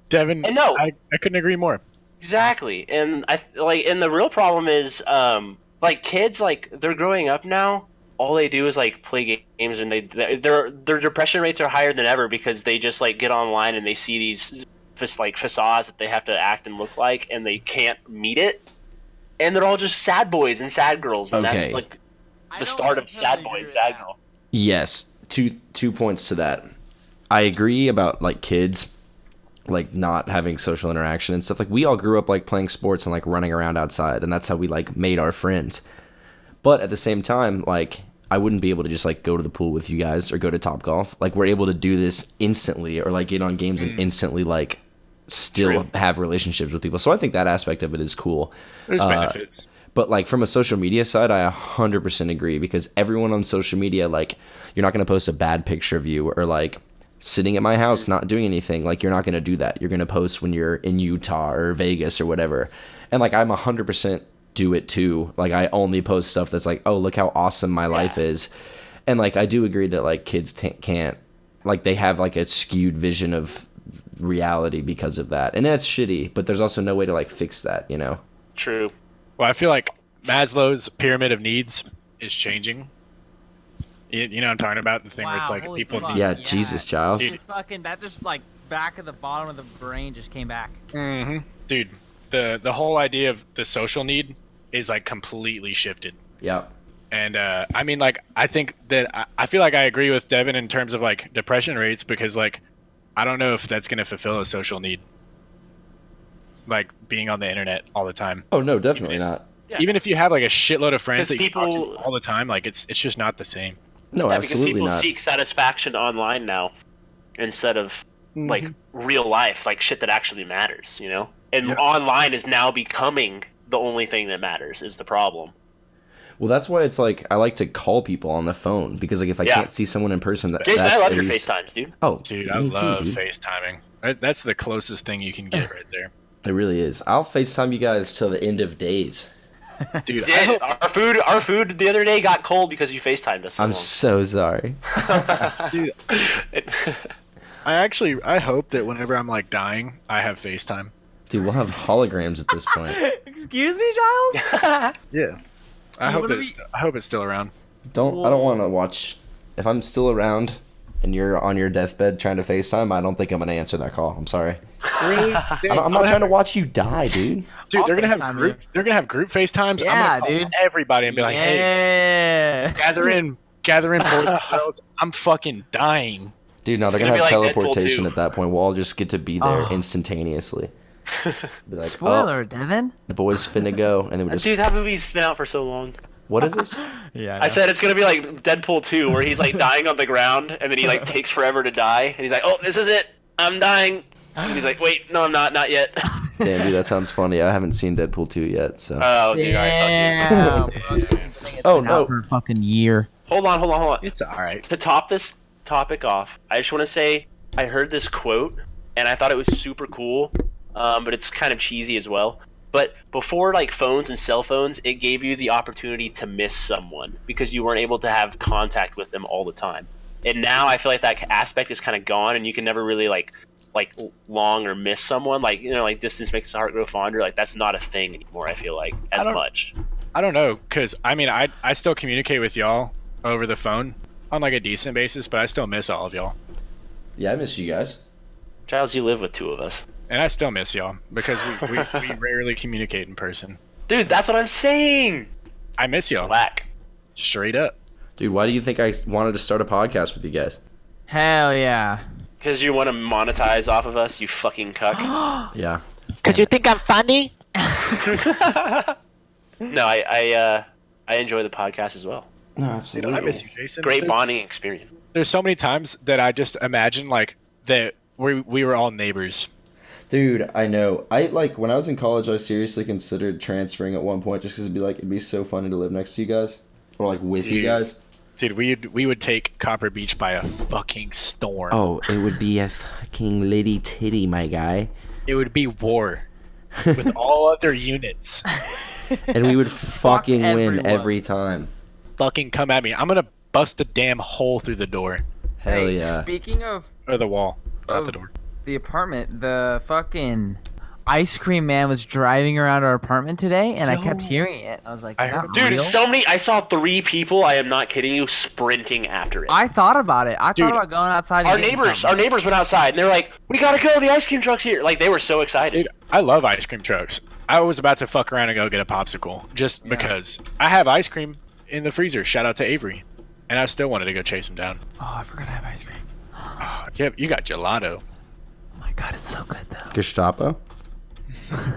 C: Devin,
A: And no.
C: I couldn't agree more.
A: Exactly. And and the real problem is, like, kids, like, they're growing up now. All they do is, like, play games, and their depression rates are higher than ever because they just, like, get online and they see these facades that they have to act and look like, and they can't meet it, and they're all just sad boys and sad girls, and that's, like, the start of sad boy and sad girl.
B: Yes, two points to that. I agree about, like, kids, like, not having social interaction and stuff. Like, we all grew up, like, playing sports and, like, running around outside, and that's how we, like, made our friends. But at the same time, like, I wouldn't be able to just, like, go to the pool with you guys or go to Top Golf. Like, we're able to do this instantly, or, like, get on games and instantly, like, still have relationships with people. So I think that aspect of it is cool.
C: There's benefits.
B: But, like, from a social media side, I 100% agree, because everyone on social media, like, you're not going to post a bad picture of you or, like, sitting at my house not doing anything. Like, you're not going to do that. You're going to post when you're in Utah or Vegas or whatever. And, like, I'm 100% do it too. Like, I only post stuff that's like, oh, look how awesome my life is. And, like, I do agree that, like, kids can't, like, they have, like, a skewed vision of reality because of that. And that's shitty, but there's also no way to, like, fix that, you know?
A: True.
C: Well, I feel like Maslow's pyramid of needs is changing. You know what I'm talking about? The thing where it's like
F: holy
C: people
F: fuck,
C: need...
B: Yeah, Jesus, Giles.
F: That just like back of the bottom of the brain just came back.
C: Mm-hmm. Dude, the whole idea of the social need is, like, completely shifted.
B: Yeah.
C: And I mean, like, I think that I feel like I agree with Devin in terms of, like, depression rates, because, like, I don't know if that's going to fulfill a social need, like, being on the internet all the time.
B: Oh, no, definitely not.
A: Yeah.
C: Even if you have, like, a shitload of friends that you talk
A: people-
C: to all the time, like, it's just not the same.
B: No,
A: Yeah, because
B: absolutely
A: people
B: not.
A: seek satisfaction online now instead of, like, real life, like, shit that actually matters, you know? And online is now becoming the only thing that matters, is the problem.
B: Well, that's why it's like I like to call people on the phone, because, like, if I can't see someone in person,
A: Jason,
B: that's
A: I love
B: at
A: your
B: least...
A: FaceTimes, dude.
B: Oh,
C: Dude, I
B: me
C: love
B: too, dude.
C: FaceTiming. That's the closest thing you can get right there.
B: It really is. I'll FaceTime you guys till the end of days.
C: Dude,
A: Did our food the other day got cold because you FaceTimed us so
B: I'm
A: long.
B: so sorry.
C: dude, I hope that whenever I'm, like, dying, I have FaceTime.
B: Dude, we'll have holograms at this point.
F: Excuse me, Giles?
C: Yeah. I hope it's still around.
B: I don't want to watch. If I'm still around and you're on your deathbed trying to FaceTime, I don't think I'm going to answer that call. I'm sorry.
C: Really?
B: I'm not trying to watch you die, dude.
C: Dude,
F: I'll
C: they're gonna have
F: FaceTime
C: group.
F: you.
C: They're gonna have group FaceTimes.
F: Yeah,
C: I'm gonna call
F: dude.
C: everybody and be like, "Hey,
F: Yeah.
C: gather in, boys and girls. I'm fucking dying."
B: Dude, no, they're
A: It's
B: going to
A: gonna
B: have
A: be like Deadpool
B: teleportation
A: 2.
B: at that point. We'll all just get to be there
F: Oh.
B: instantaneously. Be like,
F: Spoiler,
B: oh,
F: Devin.
B: the boys finna go. And then we just...
A: Dude, that movie's been out for so long.
B: What is this?
F: Yeah.
A: I said it's gonna be like Deadpool 2, where he's like dying on the ground, and then he like takes forever to die, and he's like, "Oh, this is it, I'm dying." And he's like, "Wait, no, I'm not yet."
B: Damn, dude, that sounds funny. I haven't seen Deadpool 2 yet, so...
A: Oh, dude, alright, fuck you.
B: Oh,
F: Been
B: no.
F: out for a fucking year.
A: Hold on.
C: It's all right.
A: To top this topic off, I just want to say I heard this quote, and I thought it was super cool, but it's kind of cheesy as well. But before, like, phones and cell phones, it gave you the opportunity to miss someone because you weren't able to have contact with them all the time. And now I feel like that aspect is kind of gone, and you can never really like long or miss someone. Like, you know, like distance makes the heart grow fonder. Like that's not a thing anymore. I feel like as much.
C: I don't know, because I mean, I still communicate with y'all over the phone on like a decent basis, but I still miss all of y'all.
B: Yeah, I miss you guys.
A: Giles, you live with two of us.
C: And I still miss y'all because we rarely communicate in person.
A: Dude, that's what I'm saying.
C: I miss y'all.
A: Whack.
C: Straight up.
B: Dude, why do you think I wanted to start a podcast with you guys?
F: Hell yeah.
A: Because you want to monetize off of us, you fucking cuck.
B: Yeah.
D: Because you think I'm funny?
A: No, I enjoy the podcast as well.
B: No,
C: Dude,
B: absolutely.
C: I miss you, Jason.
A: Great bonding experience.
C: There's so many times that I just imagine like that we were all neighbors.
B: Dude, I know. I like when I was in college, I seriously considered transferring at one point just because it'd be so funny to live next to you guys or like with you
A: Dude.
B: guys.
C: Dude, we would take Copper Beach by a fucking storm.
B: Oh, it would be a fucking litty titty, my guy.
C: It would be war with all other units.
B: And we would fucking win
F: everyone.
B: every time.
C: Fucking come at me. I'm gonna bust a damn hole through the door
B: Hell
F: Hey,
B: yeah.
F: Speaking of
C: or the wall, not the door.
F: the apartment, the fucking ice cream man was driving around our apartment today, and I kept hearing it. I was like,
C: I
F: is
C: heard
F: that
C: it.
A: Dude,
F: real?
A: I saw 3 people, I am not kidding you, sprinting after it.
F: I thought about it. I
C: Dude,
F: thought about going outside.
A: Our
F: and getting
A: neighbors
F: something.
A: went outside and they're like, "We gotta go! The ice cream truck's here!" Like they were so excited.
C: Dude, I love ice cream trucks. I was about to fuck around and go get a popsicle just because I have ice cream in the freezer. Shout out to Avery, and I still wanted to go chase him down.
F: Oh, I forgot I have ice cream.
C: Yeah, you got gelato.
F: Oh my god, it's so good though.
B: Gestapo?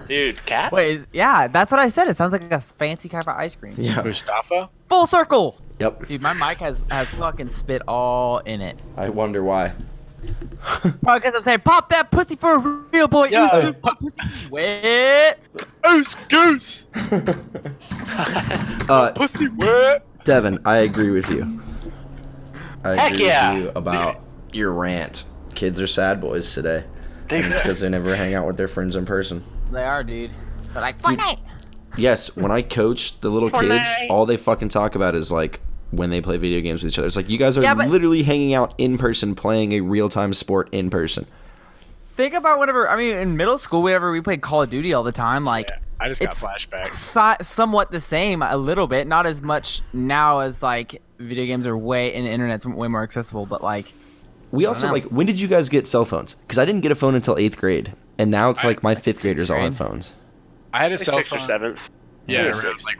A: Dude, cat.
F: Wait, yeah, that's what I said. It sounds like a fancy kind of ice cream.
B: Yeah.
C: Mustafa?
F: Full circle.
B: Yep.
F: Dude, my mic has fucking spit all in it.
B: I wonder why.
F: Probably because I'm saying, pop that pussy for a real boy.
C: Yeah.
F: Ooh, ooh, pop pussy. Wet.
C: Oos goose!
B: Uh,
C: Pussy wet!
B: Devin, I agree with you. I
A: Heck
B: agree
A: yeah.
B: with you about your rant. Kids are sad boys today. Because they never hang out with their friends in person.
F: They are, dude. But I can't.
B: Yes, when I coach the little kids,
A: Fortnite.
B: all they fucking talk about is like when they play video games with each other. It's like you guys are
F: Yeah, but-
B: literally hanging out in person, playing a real-time sport in person.
F: Think about whenever, I mean, in middle school, whenever we played Call of Duty all the time, like,
C: Yeah, I just got
F: it's
C: flashbacks.
F: somewhat the same, a little bit. Not as much now as, like, video games are way, and the internet's way more accessible, but, like,
B: We also
F: know.
B: like, when did you guys get cell phones? Because I didn't get a phone until 8th grade, and now it's like my
F: like
B: 5th graders all have
F: grade.
B: phones.
C: I had a
A: Like
C: cell
A: 6th or
C: phone.
A: 7th.
C: Yeah,
A: Maybe
C: around
A: 6th.
C: like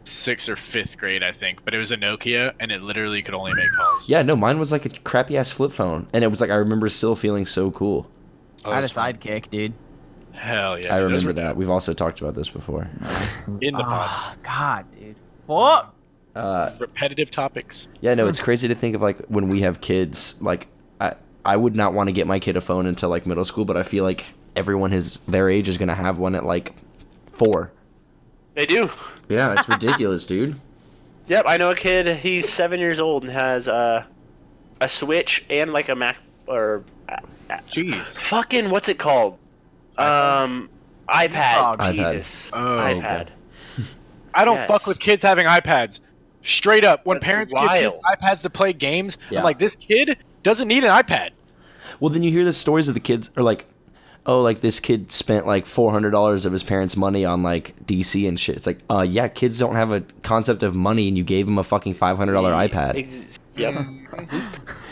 C: 6th or 5th grade, I think. But it was a Nokia, and it literally could only make calls.
B: Yeah, no, mine was like a crappy ass flip phone, and it was like I remember still feeling so cool.
C: Oh,
F: I had a
C: that's fun.
F: sidekick, dude.
C: Hell yeah.
B: I
C: dude, those
B: remember
C: were
B: that. We've also talked about this before.
C: In the pod.
F: Oh, God, dude. Fuck.
C: Repetitive topics.
B: Yeah, no, it's crazy to think of like when we have kids. Like, I would not want to get my kid a phone until like middle school, but I feel like everyone their age is gonna have one at like 4.
A: They do.
B: Yeah, it's ridiculous, dude.
A: Yep, I know a kid. He's 7 years old and has a Switch and like a Mac or
C: Jeez.
A: fucking what's it called? iPad.
F: iPad.
A: Jesus.
C: Oh,
A: iPad.
C: I don't
A: Yes.
C: fuck with kids having iPads. Straight up. When
A: That's
C: parents give
A: wild.
C: kids iPads to play games,
B: Yeah.
C: I'm like, this kid doesn't need an iPad.
B: Well, then you hear the stories of the kids are like, oh, like this kid spent like $400 of his parents' money on like DC and shit. It's like, yeah, kids don't have a concept of money, and you gave them a fucking $500 iPad.
A: Yep.
C: Mm-hmm.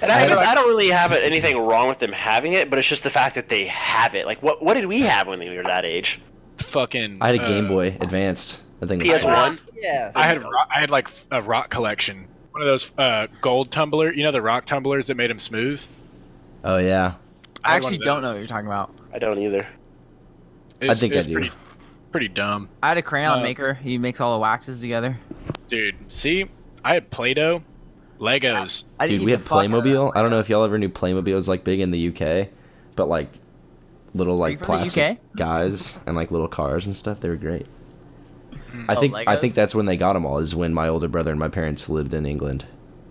A: And I guess I don't really have anything wrong with them having it, but it's just the fact that they have it. Like, what did we have when we were that age?
C: Fucking.
B: I had a Game Boy Advanced. I think
A: PS1.
F: Yes.
C: I had like a rock collection. One of those gold tumbler. You know the rock tumblers that made them smooth.
B: Oh yeah,
F: I
C: had one
F: actually
C: of
F: don't
C: those.
F: know what you're talking about.
A: I don't either.
C: It
B: think
C: it
B: I
C: was
B: do.
C: Pretty dumb,
F: I had a crayon
C: Uh,
F: maker. He makes all the waxes together.
C: dude. See, I had Play-Doh, Legos.
F: I didn't
B: dude, we
F: eat
B: had
F: the fuck out of
B: Playmobil.
F: that.
B: I don't know if y'all ever knew Playmobil was like big in the UK, but like little
F: you
B: like
F: from the
B: plastic
F: UK?
B: guys and like little cars and stuff. They were great. I
F: Oh,
B: think
F: Legos?
B: that's when they got them all. Is when my older brother and my parents lived in England.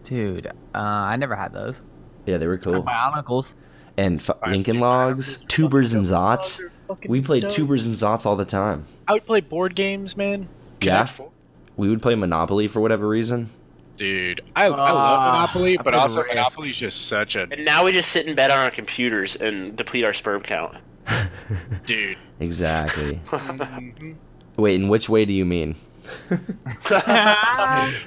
F: Dude, I never had those.
B: Yeah, they were cool.
F: My uncles.
B: And Lincoln Logs, Tubers and Zots. We played Tubers and Zots all the time.
C: I would play board games, man.
B: Yeah?
C: Connect Four.
B: We would play Monopoly for whatever reason.
C: Dude, I love Monopoly,
F: I
C: but
F: played
C: also
F: Risk.
C: Monopoly is just such a
A: And now we just sit in bed on our computers and deplete our sperm count.
C: dude.
B: Exactly.
C: Mhm.
B: Wait, in which way do you mean?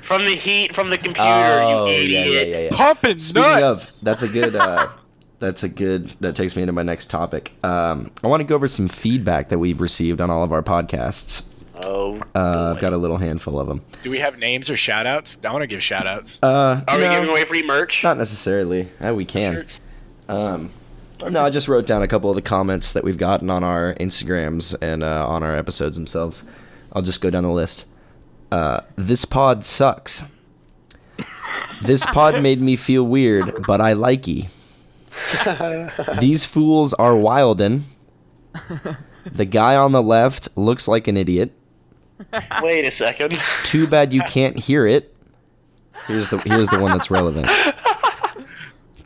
A: From the heat from the computer,
B: Oh,
A: you
B: yeah,
A: idiot.
B: yeah, yeah, yeah.
C: Pumping
B: Speaking
C: nuts.
B: of, that's a good. That takes me into my next topic. I want to go over some feedback that we've received on all of our podcasts.
A: Oh,
B: I've
A: boy.
B: got a little handful of them.
C: Do we have names or shout outs? I want to give shout outs.
A: Are we giving away free merch?
B: Not necessarily. We can.
A: Shirts?
B: No, I just wrote down a couple of the comments that we've gotten on our Instagrams and on our episodes themselves. I'll just go down the list. This pod sucks. This pod made me feel weird, but I likey. These fools are wildin'. The guy on the left looks like an idiot.
A: Wait a second.
B: Too bad you can't hear it. Here's the one that's relevant.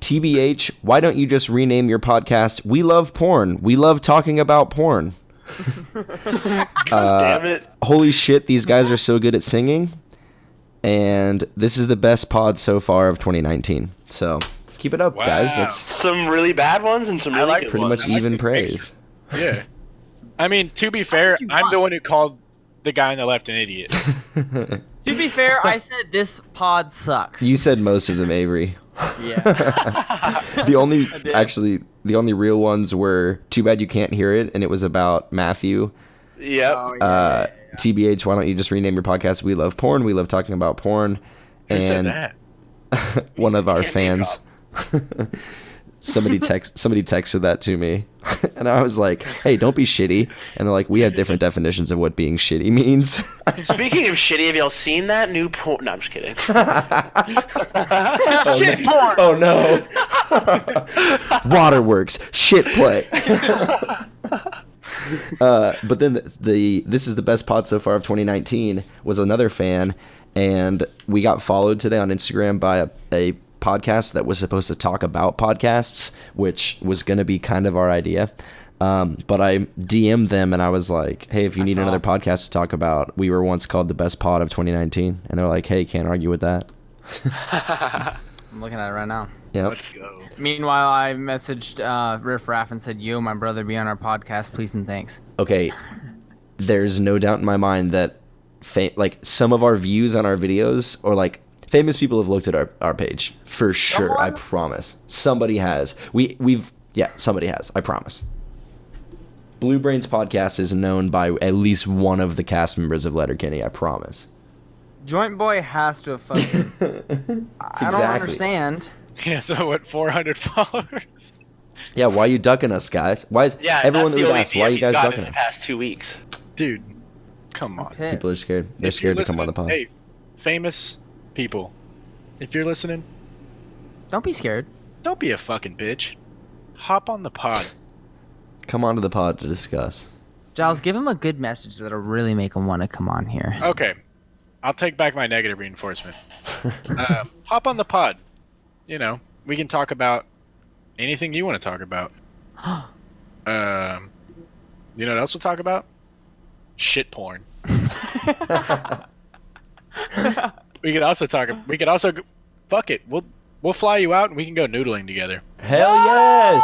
B: TBH, why don't you just rename your podcast We Love Porn? We love talking about porn.
A: Damn it.
B: Holy shit, these guys are so good at singing. And this is the best pod so far of 2019. So keep it up, guys.
C: Wow.
B: That's
A: Some really bad ones and some really
C: like
A: good
B: pretty
A: ones.
B: much even praise.
C: Yeah. I mean, to be fair,
F: you
C: I'm
F: want?
C: the one who called the guy on the left an idiot.
F: To be fair, I said this pod sucks.
B: You said most of them, Avery.
F: Yeah.
B: The only
F: did.
B: the only real ones were Too Bad You Can't Hear It, and it was about Matthew.
A: Yep.
F: Oh, yeah.
B: TBH, why don't you just rename your podcast We Love Porn? We love talking about porn.
C: Who said
B: And
C: that?
B: one of our
A: Can't name
B: fans. Somebody texted that to me, and I was like, "Hey, don't be shitty." And they're like, "We have different definitions of what being shitty means."
A: Speaking of shitty, have y'all seen that new porn? No, I'm just kidding.
B: Shit porn. Oh no. Waterworks shit play. But then this is the best pod so far of 2019 was another fan, and we got followed today on Instagram by a podcast that was supposed to talk about podcasts, which was going to be kind of our idea. But I DM'd them and I was like, hey, if you need another podcast to talk about, we were once called the best pod of 2019. And they're like, hey, can't argue with that.
F: I'm looking at it right now.
B: Yeah.
C: Let's go.
F: Meanwhile, I messaged Riff Raff and said, "Yo, my brother, be on our podcast, please and thanks."
B: Okay. There's no doubt in my mind that like some of our views on our videos, or like famous people have looked at our page for sure. I promise. Somebody has. Somebody has. I promise. Blue Brains podcast is known by at least one of the cast members of Letterkenny. I promise.
F: Joint Boy has to have fucking. I don't
B: Exactly.
F: understand.
C: Yeah, so what, 400 followers?
B: Yeah, why are you ducking us, guys? Why is
A: Yeah,
B: everyone
A: that's
B: that
A: the
B: would
A: only
B: ask, why are you
A: DM he's
B: guys
A: gotten
B: ducking
A: in the
B: us?
A: past 2 weeks.
C: Dude, come on.
F: Pissed.
B: People are scared. They're
C: If you're
B: scared to come on the pod.
C: listening- Hey, famous people, if you're listening,
F: Don't be scared.
C: don't be a fucking bitch. Hop on the pod.
B: Come on to the pod to discuss.
F: Giles, give him a good message that'll really make him want to come on here.
C: Okay, I'll take back my negative reinforcement. Hop on the pod. You know, we can talk about anything you want to talk about. You know what else we'll talk about? Shit porn. We could also fuck it. We'll fly you out and we can go noodling together.
B: Hell yes!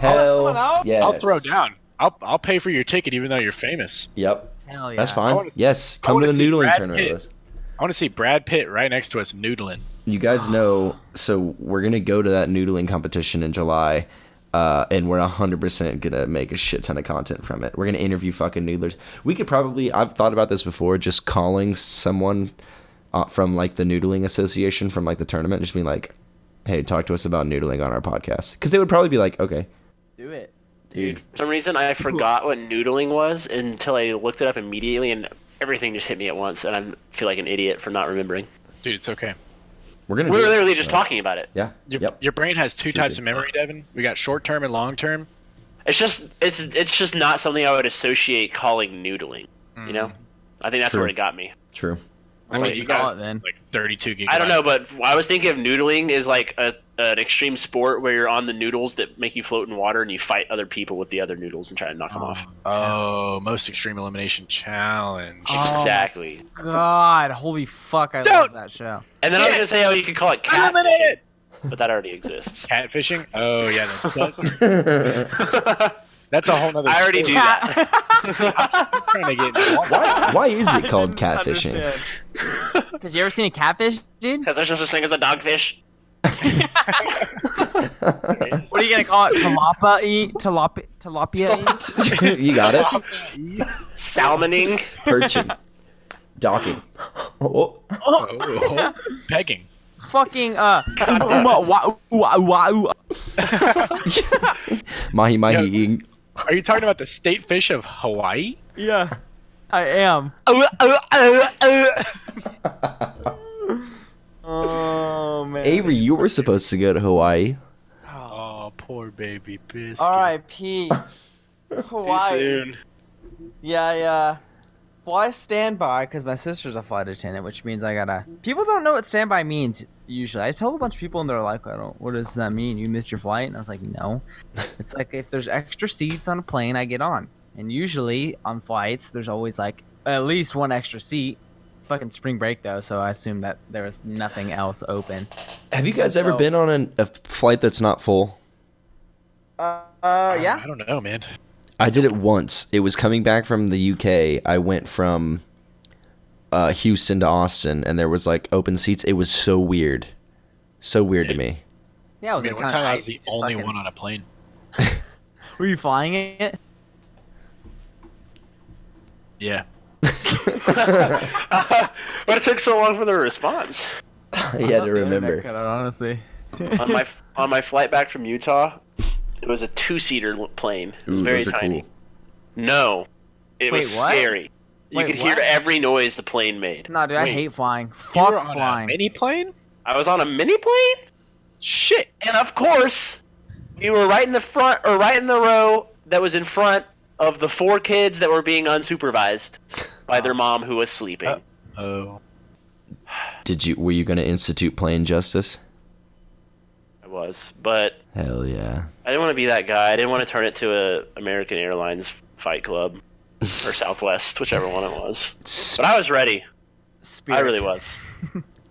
F: someone
B: Hell
F: out?
B: yes!
C: I'll throw down. I'll pay for your ticket even though you're famous.
B: Yep,
F: Hell yeah.
B: that's
C: I
B: fine.
C: wanna see-
B: Yes,
C: I
B: come to
C: wanna
B: the
C: see
B: noodling
C: Brad
B: tournament
C: Pitt.
B: with us.
C: I want to see Brad Pitt right next to us noodling.
B: You guys know, so we're gonna go to that noodling competition in July, and we're 100% gonna make a shit ton of content from it. We're gonna interview fucking noodlers. We could probably, I've thought about this before, just calling someone from like the noodling association from like the tournament, just being like, hey, talk to us about noodling on our podcast, because they would probably be like, okay,
F: Do it.
B: dude.
A: For some reason, I forgot what noodling was until I looked it up immediately, and everything just hit me at once, and I feel like an idiot for not remembering.
C: Dude, it's okay.
B: We're gonna.
A: We
B: do
A: were
B: it.
A: literally just talking about it.
B: Yeah. Yep.
C: Your brain has two types
B: dude.
C: of memory, Devin. We got short term and long term.
A: It's just not something I would associate calling noodling. You know, I think that's
B: True.
A: where it got me.
B: True.
F: What would you call it then?
C: Like 32 gigabytes.
A: I don't know, but I was thinking of noodling is like a an extreme sport where you're on the noodles that make you float in water and you fight other people with the other noodles and try to knock them off.
C: Oh, most extreme elimination challenge.
F: Oh.
A: Exactly.
F: God, holy fuck! I love that show.
A: And then I was gonna say, you could call it
C: Eliminate
A: catfishing,
C: it!
A: but that already exists.
C: Catfishing? Oh yeah, that's a whole nother.
A: I already do that.
C: I'm trying to get.
B: Why is it called catfishing?
F: Because you ever seen a catfish, dude?
A: Because there's such a thing as a dogfish.
F: What are you gonna call it? Tilapia?
B: You got it.
A: Salmoning.
B: Perching. Docking. Oh.
C: Oh, pegging.
F: Fucking
B: Mahi mahi.
C: Are you talking about the state fish of Hawaii?
F: Yeah, I am. Oh man.
B: Avery, you were supposed to go to Hawaii.
C: Oh, poor baby biscuit.
F: R.I.P.
A: Too
F: Hawaii.
A: soon.
F: Yeah. Fly standby because my sister's a flight attendant, which means I gotta. People don't know what standby means usually. I tell a bunch of people and they're like, "I don't. What does that mean? You missed your flight?" And I was like, "No." It's like if there's extra seats on a plane, I get on. And usually on flights, there's always like at least one extra seat. It's fucking spring break though, so I assume that there was nothing else open.
B: Have you guys ever been on a flight that's not full?
F: Yeah.
C: I don't know, man.
B: I did it once. It was coming back from the UK. I went from Houston to Austin, and there was like open seats. It was so weird. So weird to me.
F: Yeah, it was
C: Man,
F: like
C: one
F: kinda
C: time I was
F: nice,
C: the
F: just
C: only
F: fucking-
C: one on a plane.
F: Were you flying it?
C: Yeah.
A: But it took so long for the response.
B: You had to remember.
F: Honestly.
A: on my flight back from Utah, it was a 2-seater plane. It was
B: Ooh,
A: very
B: those are
A: tiny.
B: cool.
A: No, it was
F: Wait, what?
A: scary. You
F: Wait,
A: could hear
F: what?
A: every noise the plane made.
F: No, dude, I
C: Wait.
F: hate flying.
C: You were
F: Fuck
C: on
F: flying.
C: a mini plane?
A: I was on a mini plane,
C: Shit.
A: and of course, we were right in the front, or right in the row that was in front of the 4 kids that were being unsupervised by their mom who was sleeping.
C: Oh.
B: Were you going to institute plane justice?
A: I was, but
B: Hell yeah.
A: I didn't want to be that guy. I didn't want to turn it to a American Airlines Fight Club or Southwest, whichever one it was. But I was ready.
F: Spirit.
A: I really was.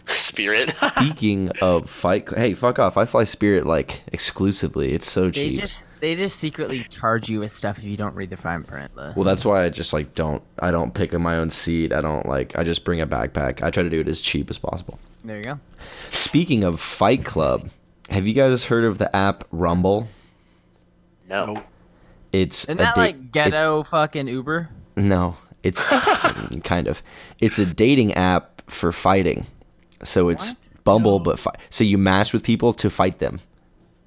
A: Spirit.
B: Speaking of hey, fuck off. I fly Spirit like exclusively. It's so
F: They
B: cheap.
F: just secretly charge you with stuff if you don't read the fine print. Though.
B: Well, that's why I just like I don't pick up my own seat. I just bring a backpack. I try to do it as cheap as possible.
F: There you go.
B: Speaking of Fight Club, have you guys heard of the app Rumble?
A: No.
B: It's
F: Isn't that like ghetto fucking Uber?
B: No, it's kind of. It's a dating app for fighting. So it's Bumble, but so you match with people to fight them.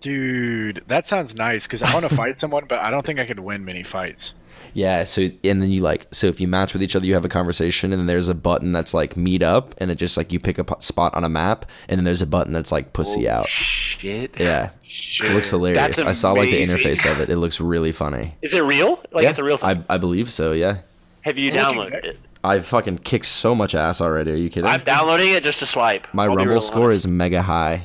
C: Dude, that sounds nice because I want to fight someone, but I don't think I could win many fights.
B: Yeah, so and then you so if you match with each other, you have a conversation, and then there's a button that's like meet up, and it just like you pick a spot on a map, and then there's a button that's like pussy out.
A: Shit.
B: Yeah,
C: Shit.
B: it looks hilarious.
A: That's
B: I saw like the
A: amazing.
B: interface of it. It looks really funny.
A: Is it real? Like
B: Yeah,
A: it's a real thing?
B: I believe so. Yeah,
A: Have you downloaded it?
B: I've fucking kicked so much ass already. Are you kidding?
A: I'm downloading it just to swipe.
B: My
A: I'll be
B: Rumble
A: real
B: score
A: honest.
B: is mega high.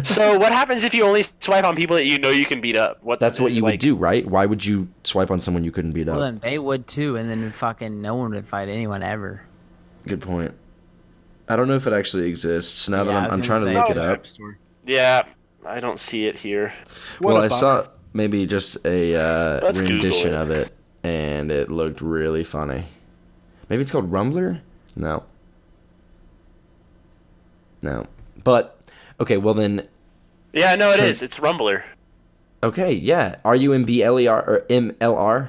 A: So what happens if you only swipe on people that you know you can beat up?
B: That's what you
A: like,
B: would do, right? Why would you swipe on someone you couldn't beat
F: Well,
B: up?
F: then they would too, and then fucking no one would fight anyone ever.
B: Good point. I don't know if it actually exists. Now
F: Yeah, I
B: that I'm
F: was
B: trying to
F: gonna
B: look
F: say.
B: it up.
A: Yeah, I don't see it here.
B: Well, I saw maybe just a
A: Let's
B: rendition
A: Google it.
B: of it, and it looked really funny. Maybe it's called Rumbler? No. No. But, okay, well then,
A: Yeah, no, it is. It's Rumbler.
B: okay, yeah. RUMBLER or MLR?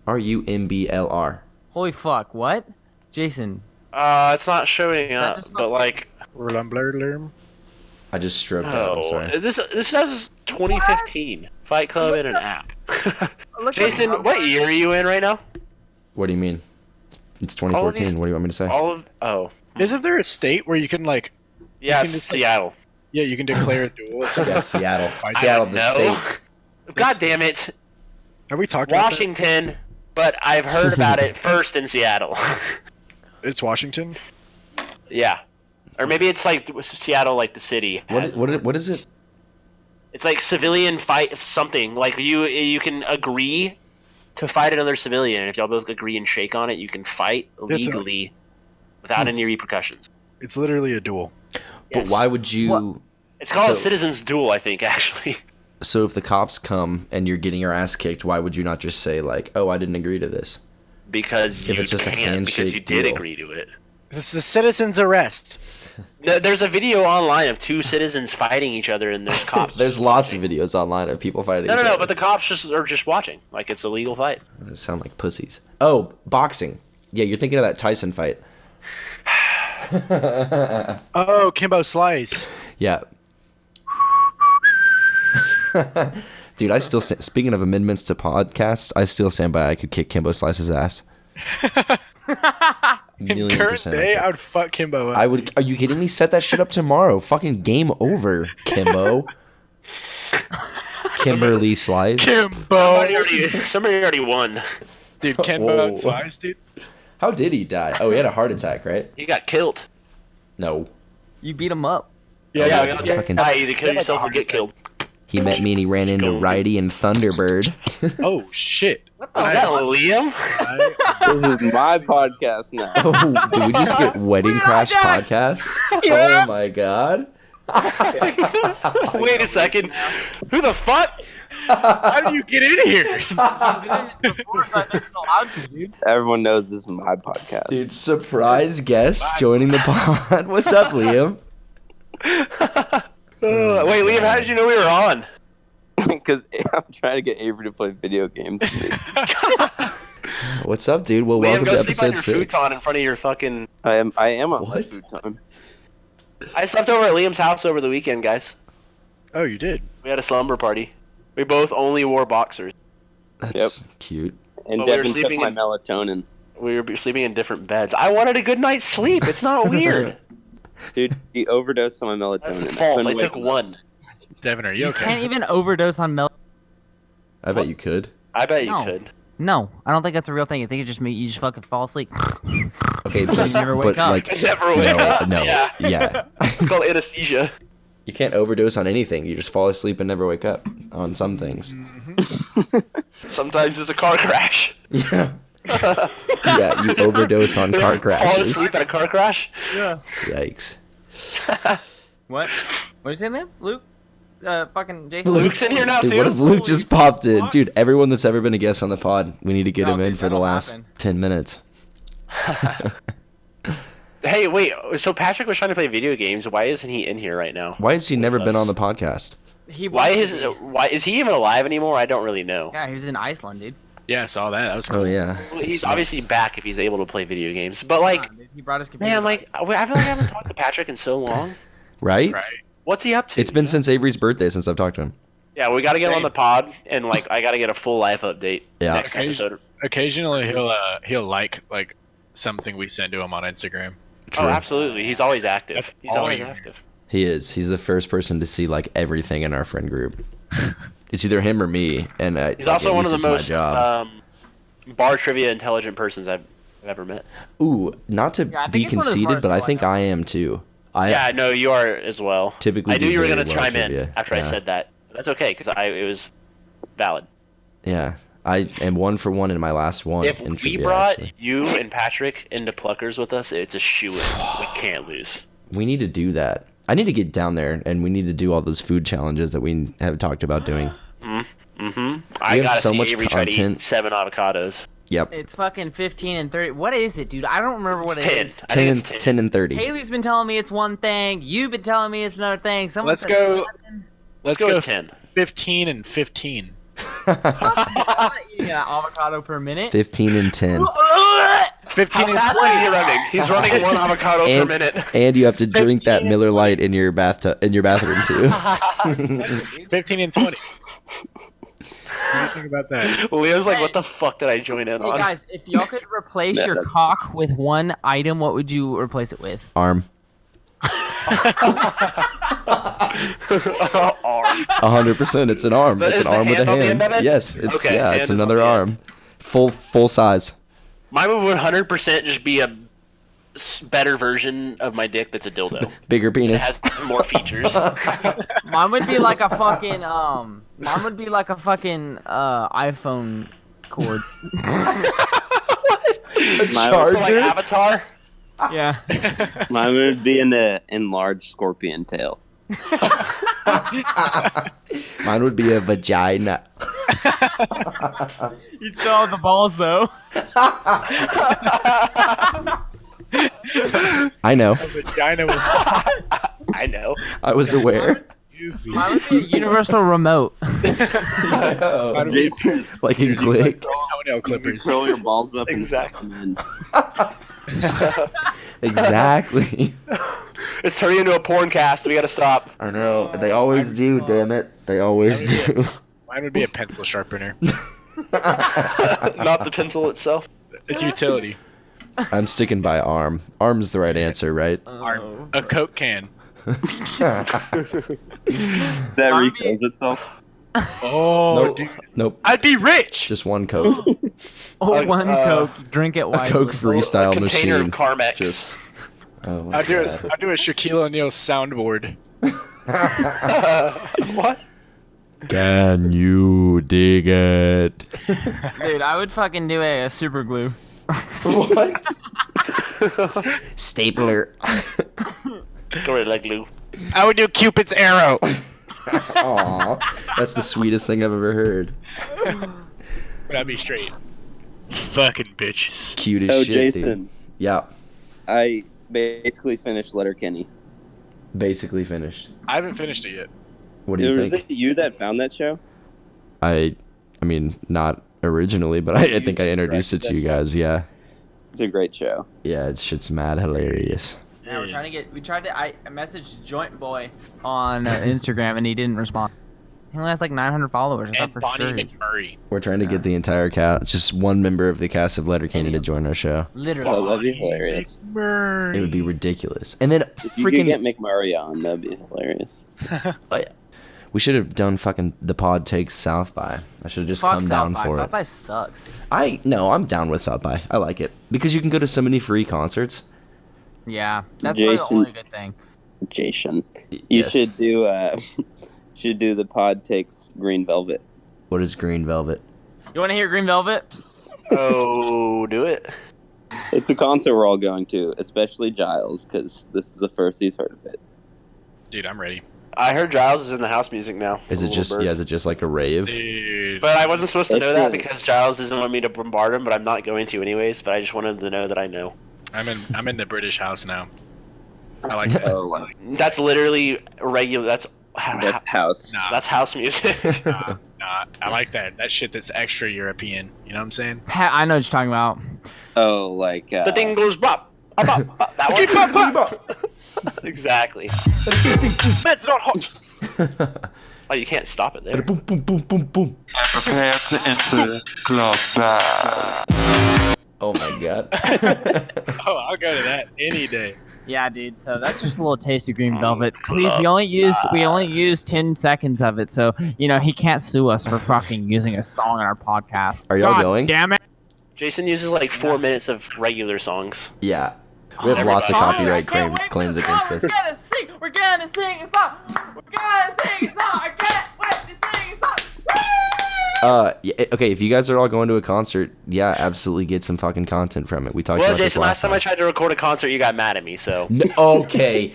B: RUMBLR.
F: Holy fuck! What? Jason,
A: It's not showing up,
F: just
A: but
F: not-
A: like,
B: I just stroked out, I'm
A: oh,
B: sorry.
A: this says 2015 Fight Club in an app. Jason, what year are you in right now?
B: What do you mean? It's
A: All of
B: 2014.
A: these-
B: What do you want me to say?
C: Isn't there a state where you can like?
A: Yeah,
C: You
A: it's
C: can just, like,
A: Seattle.
C: Yeah, you can declare a duel.
B: Yeah, Seattle.
C: I
B: Seattle,
A: I
B: the
A: know.
B: state.
A: God damn it,
C: Are we talking about
A: Washington. But I've heard about it first in Seattle.
C: that? It's Washington.
A: Yeah. Or maybe it's like Seattle, like the city.
B: What is it?
A: It's like civilian fight something. Like you can agree to fight another civilian, and if y'all both agree and shake on it, you can fight legally without any repercussions.
E: It's literally a duel.
B: But why would you?
A: It's called a citizen's duel, I think, actually.
B: So if the cops come and you're getting your ass kicked, why would you not just say like, "Oh, I didn't agree to this"?
A: Because
B: If it's just a handshake
A: because you did
B: deal.
A: agree to it.
E: This is a citizen's arrest.
A: There's a video online of two citizens fighting each other, and there's cops.
B: There's lots of videos online of people fighting.
A: No,
B: each other.
A: but the cops are just watching, like it's a legal fight.
B: They sound like pussies. Oh, boxing. Yeah, you're thinking of that Tyson fight.
E: Oh, Kimbo Slice.
B: Yeah. Dude, I still speaking of amendments to podcasts, I still stand by I could kick Kimbo Slice's ass.
C: In current day, I would fuck Kimbo up.
B: I would. Are you kidding me? Set that shit up tomorrow. Fucking game over, Kimbo. Kimberly Slice.
C: Kimbo.
A: Somebody already won.
C: Dude, Kimbo Slice, dude.
B: How did he die? Oh, he had a heart attack, right?
A: He got killed.
B: No.
F: You beat him up.
A: Yeah,
B: fucking-
A: either kill yourself or get killed.
B: He met me and he ran into Righty and Thunderbird.
C: Oh, shit.
A: Is that Liam?
G: This is my podcast now.
B: Oh, did we just get Wedding Crash podcasts? Oh my god.
A: Wait a second. Who the fuck?
C: How do you get in here?
G: Everyone knows this is my podcast.
B: Dude, surprise guest joining the pod. What's up, Liam?
A: Wait, Liam, how did you know we were on?
G: Because I'm trying to get Avery to play video games with me.
B: What's up, dude? Well,
A: Liam,
B: welcome
A: go
B: to
A: sleep on
B: episode
A: your
B: 6.
A: futon in front of your fucking...
G: I am on my
B: What?
G: futon.
A: I slept over at Liam's house over the weekend, guys.
E: Oh, you did?
A: We had a slumber party. We both only wore boxers.
B: That's cute.
G: And
A: But we were
G: Devin took
A: sleeping
G: my
A: in-
G: melatonin.
A: We were sleeping in different beds. I wanted a good night's sleep. It's not weird.
G: Dude, he overdosed on my melatonin.
A: That's
G: I
A: false.
G: couldn't
A: I took
G: wake him up.
A: one.
C: Devin, are you
F: You
C: okay?
F: can't even overdose on milk.
B: I bet you could.
A: I bet you
F: No.
A: could.
F: No, I don't think that's a real thing. I think it just you just fucking fall asleep.
B: Okay, but,
F: You never wake
B: but
F: up.
B: like,
A: Never wake up.
B: no,
A: Yeah.
B: yeah.
A: It's called anesthesia.
B: You can't overdose on anything. You just fall asleep and never wake up on some things.
A: Sometimes it's a car crash.
B: Yeah. Yeah, you overdose on car
A: Fall
B: crashes.
A: asleep at a car crash?
B: Yikes.
F: What? What did you say, man? Luke? Fucking Jason?
A: Luke's in here now,
B: Dude,
A: too?
B: what if Luke just popped in? Dude, everyone that's ever been a guest on the pod, we need to get
F: No,
B: him in
F: dude,
B: for the
F: that'll
B: last
F: happen.
B: 10 minutes.
A: Hey, wait. So Patrick was trying to play video games. Why isn't he in here right now?
B: Why has he never been
A: us.
B: on the podcast?
A: Why is he even alive anymore? I don't really know.
F: Yeah, he was in Iceland, dude.
C: Yeah, I saw that. That was cool.
B: Oh, yeah.
A: Well, he's obviously back if he's able to play video games. But like,
F: Come on, dude. He brought his computer.
A: man, like I feel like I haven't talked to Patrick in so long.
B: Right?
C: Right.
A: What's he up to?
B: It's been since Avery's birthday since I've talked to him.
A: Yeah, we got to get him on
C: Same.
A: the pod, and like I got to get a full life update
B: Yeah.
A: next episode.
C: Occasionally, he'll like something we send to him on Instagram.
A: Oh, absolutely. He's always active.
C: That's
A: He's
C: all
A: always
C: he-
A: active.
B: He is. He's the first person to see, like, everything in our friend group. It's either him or me, and
A: He's also
B: at
A: one of
B: least
A: the
B: it's my
A: most
B: job.
A: bar trivia intelligent persons I've ever met.
B: Ooh, not to
F: Yeah, I think
B: be
F: it's one of the
B: conceited,
F: smartest
B: but I
F: people I
B: think
F: know.
B: I am too. I
A: Yeah, no, you are as well.
B: typically
A: I knew
B: do
A: you were
B: very
A: going to
B: well
A: chime
B: at
A: in
B: trivia.
A: after I
B: Yeah.
A: said that. But that's okay because it was valid.
B: Yeah, I am 1 for 1 in my last one.
A: If
B: in
A: we
B: trivia,
A: brought
B: actually.
A: you and Patrick into Pluckers with us, it's a shoe-in. We can't lose.
B: We need to do that. I need to get down there, and we need to do all those food challenges that we have talked about doing.
A: Mm-hmm. I
B: have
A: gotta
B: so
A: see
B: much
A: Avery try to
B: content.
A: eat 7 avocados.
B: Yep.
F: It's fucking 15 and 30. What is it, dude? I don't remember what
A: It's
F: it
A: 10.
F: is.
A: I
B: 10
A: think
B: and,
A: it's 10.
B: 10 and 30.
F: Haley's been telling me it's one thing. You've been telling me it's another thing. Someone
C: Let's
F: said
C: go.
F: seven.
C: Let's
A: go
C: go
A: with 10.
C: 15 and 15.
F: I'm not eating an avocado per minute.
B: 15 and 10.
C: 15
A: How
C: and
A: fast
C: 20.
A: is he running? He's running 1 avocado per
B: And,
A: minute.
B: and you have to drink that
C: 15 and
B: Miller Lite in your bathroom too.
C: 15 and 20. What do you think about that?
A: Leo's like, what the fuck did I join in
F: Hey
A: on?
F: guys, if y'all could replace
G: Yeah,
F: your
G: that's-
F: cock with one item, what would you replace it with?
B: Arm.
A: Arm.
B: 100%. It's an arm.
A: But
B: It's
A: is
B: an
A: the
B: arm with a
A: hand on the end
B: hand.
A: of it?
B: Yes. It's
A: Okay,
B: yeah.
A: hand
B: It's
A: is on
B: another
A: the
B: arm. Full size.
A: Mine would 100% just be a better version of my dick that's a dildo.
B: Bigger
A: It
B: penis.
A: has more features.
F: Mine would be like a fucking iPhone cord.
G: Mine
A: So like
B: Charger?
A: Avatar.
F: Yeah.
G: Mine would be an enlarged scorpion tail.
B: Mine would be a vagina.
F: You'd still have the balls though.
B: I know.
C: Vagina was
A: I know.
B: I was aware.
C: goofy.
F: Mine would be a universal remote.
G: Jason,
B: Like in Click.
C: Toenail clippers.
G: curl your balls up
A: Exactly.
G: and stuff them
B: Exactly.
A: It's turning into a porn cast. We gotta stop.
B: I know. They always do, damn it. They always do.
C: Mine would be a pencil sharpener.
A: Not the pencil itself.
C: It's utility.
B: I'm sticking by arm. Arm's the right answer, right?
C: A Coke can.
G: in. That refills itself.
C: Oh,
B: Nope.
C: dude.
B: Nope.
C: I'd be rich.
B: Just one Coke.
F: Oh, one Coke. Drink it
B: A
F: wisely.
B: Coke freestyle
A: a container
B: machine.
A: of Carmex.
B: Just. Oh my
C: I'd do
B: God.
C: a Shaquille O'Neal soundboard.
A: What?
B: Can you dig it?
F: Dude, I would fucking do a super glue.
B: What? Stapler.
A: Gorilla glue.
C: I would do Cupid's arrow.
B: Aw, that's the sweetest thing I've ever heard.
C: But I'd be straight. Fucking bitches.
B: Cute as
G: Oh,
B: shit, dude.
G: Jason,
B: Yeah,
G: I basically finished Letterkenny.
B: basically finished.
C: I haven't finished it yet.
B: What do you
G: Was
B: think?
G: it you that found that show?
B: I mean, not originally, but I think I introduced it to you guys. Yeah,
G: It's a great show.
B: yeah, it's shit's mad hilarious.
F: Yeah, I messaged Joint Boy on Instagram and he didn't respond. He only has like 900 followers. I thought
C: And
F: for
C: Bonnie
F: sure.
C: McMurray.
B: We're trying to get the entire cast, just one member of the cast of Letterkenny to join our show.
G: Oh,
F: Literally.
G: that'd be hilarious.
C: McMurray.
B: It would be ridiculous. And then
G: If you could get
B: freaking,
G: McMurray on, that'd be hilarious.
B: we should have done fucking the pod takes South by. I should have just
F: Fuck
B: come
F: South
B: down
F: by.
B: for
F: South
B: it.
F: by sucks.
B: I'm down with South by. I like it because you can go to so many free concerts.
F: Yeah, that's probably the
G: Jason.
F: only good thing.
G: Jason, you
B: Yes.
G: should do should do the pod takes Green Velvet.
B: What is Green Velvet?
F: You want to hear Green Velvet?
A: Oh, do it.
G: It's a concert we're all going to, especially Giles, because this is the first he's heard of it.
C: Dude, I'm ready.
A: I heard Giles is in the house music now.
B: Is
A: The
B: it
A: little
B: just
A: bird.
B: yeah? Is it just like a rave?
C: Dude.
A: But I wasn't supposed to
G: It's
A: know that
G: really-
A: because Giles doesn't want me to bombard him, but I'm not going to anyways. But I just wanted to know that I know.
C: I'm in the British house now. I like that.
G: Oh, wow.
A: That's literally regular. That's
G: That's house.
C: Nah,
A: that's house music.
C: nah. I like that. That shit that's extra European. You know what I'm saying?
F: I know what you're talking about.
G: Oh, like
A: The thing goes bop, bop, bop. That one. Exactly.
C: That's not hot.
A: Oh, you can't stop it there.
B: Boom, boom, boom, boom, boom.
H: Prepare to enter club bag.
B: Oh my god.
C: Oh, I'll go to that any day.
F: Yeah, dude. So that's just a little taste of Green Velvet. Please, we only used 10 seconds of it, so he can't sue us for fucking using a song on our podcast.
B: Are y'all
F: God
B: going?
F: Damn it!
A: Jason uses like 4 minutes of regular songs.
B: Yeah. We have lots of
A: Everybody.
B: copyright claims against us.
F: We're gonna sing a song. We're gonna sing a song. I can't wait to sing a song.
B: Yeah, okay, if you guys are all going to a concert, yeah, absolutely get some fucking content from it. We talked
A: Well,
B: about this
A: Jason, last time I
B: time.
A: tried to record a concert, you got mad at me. So
B: Okay.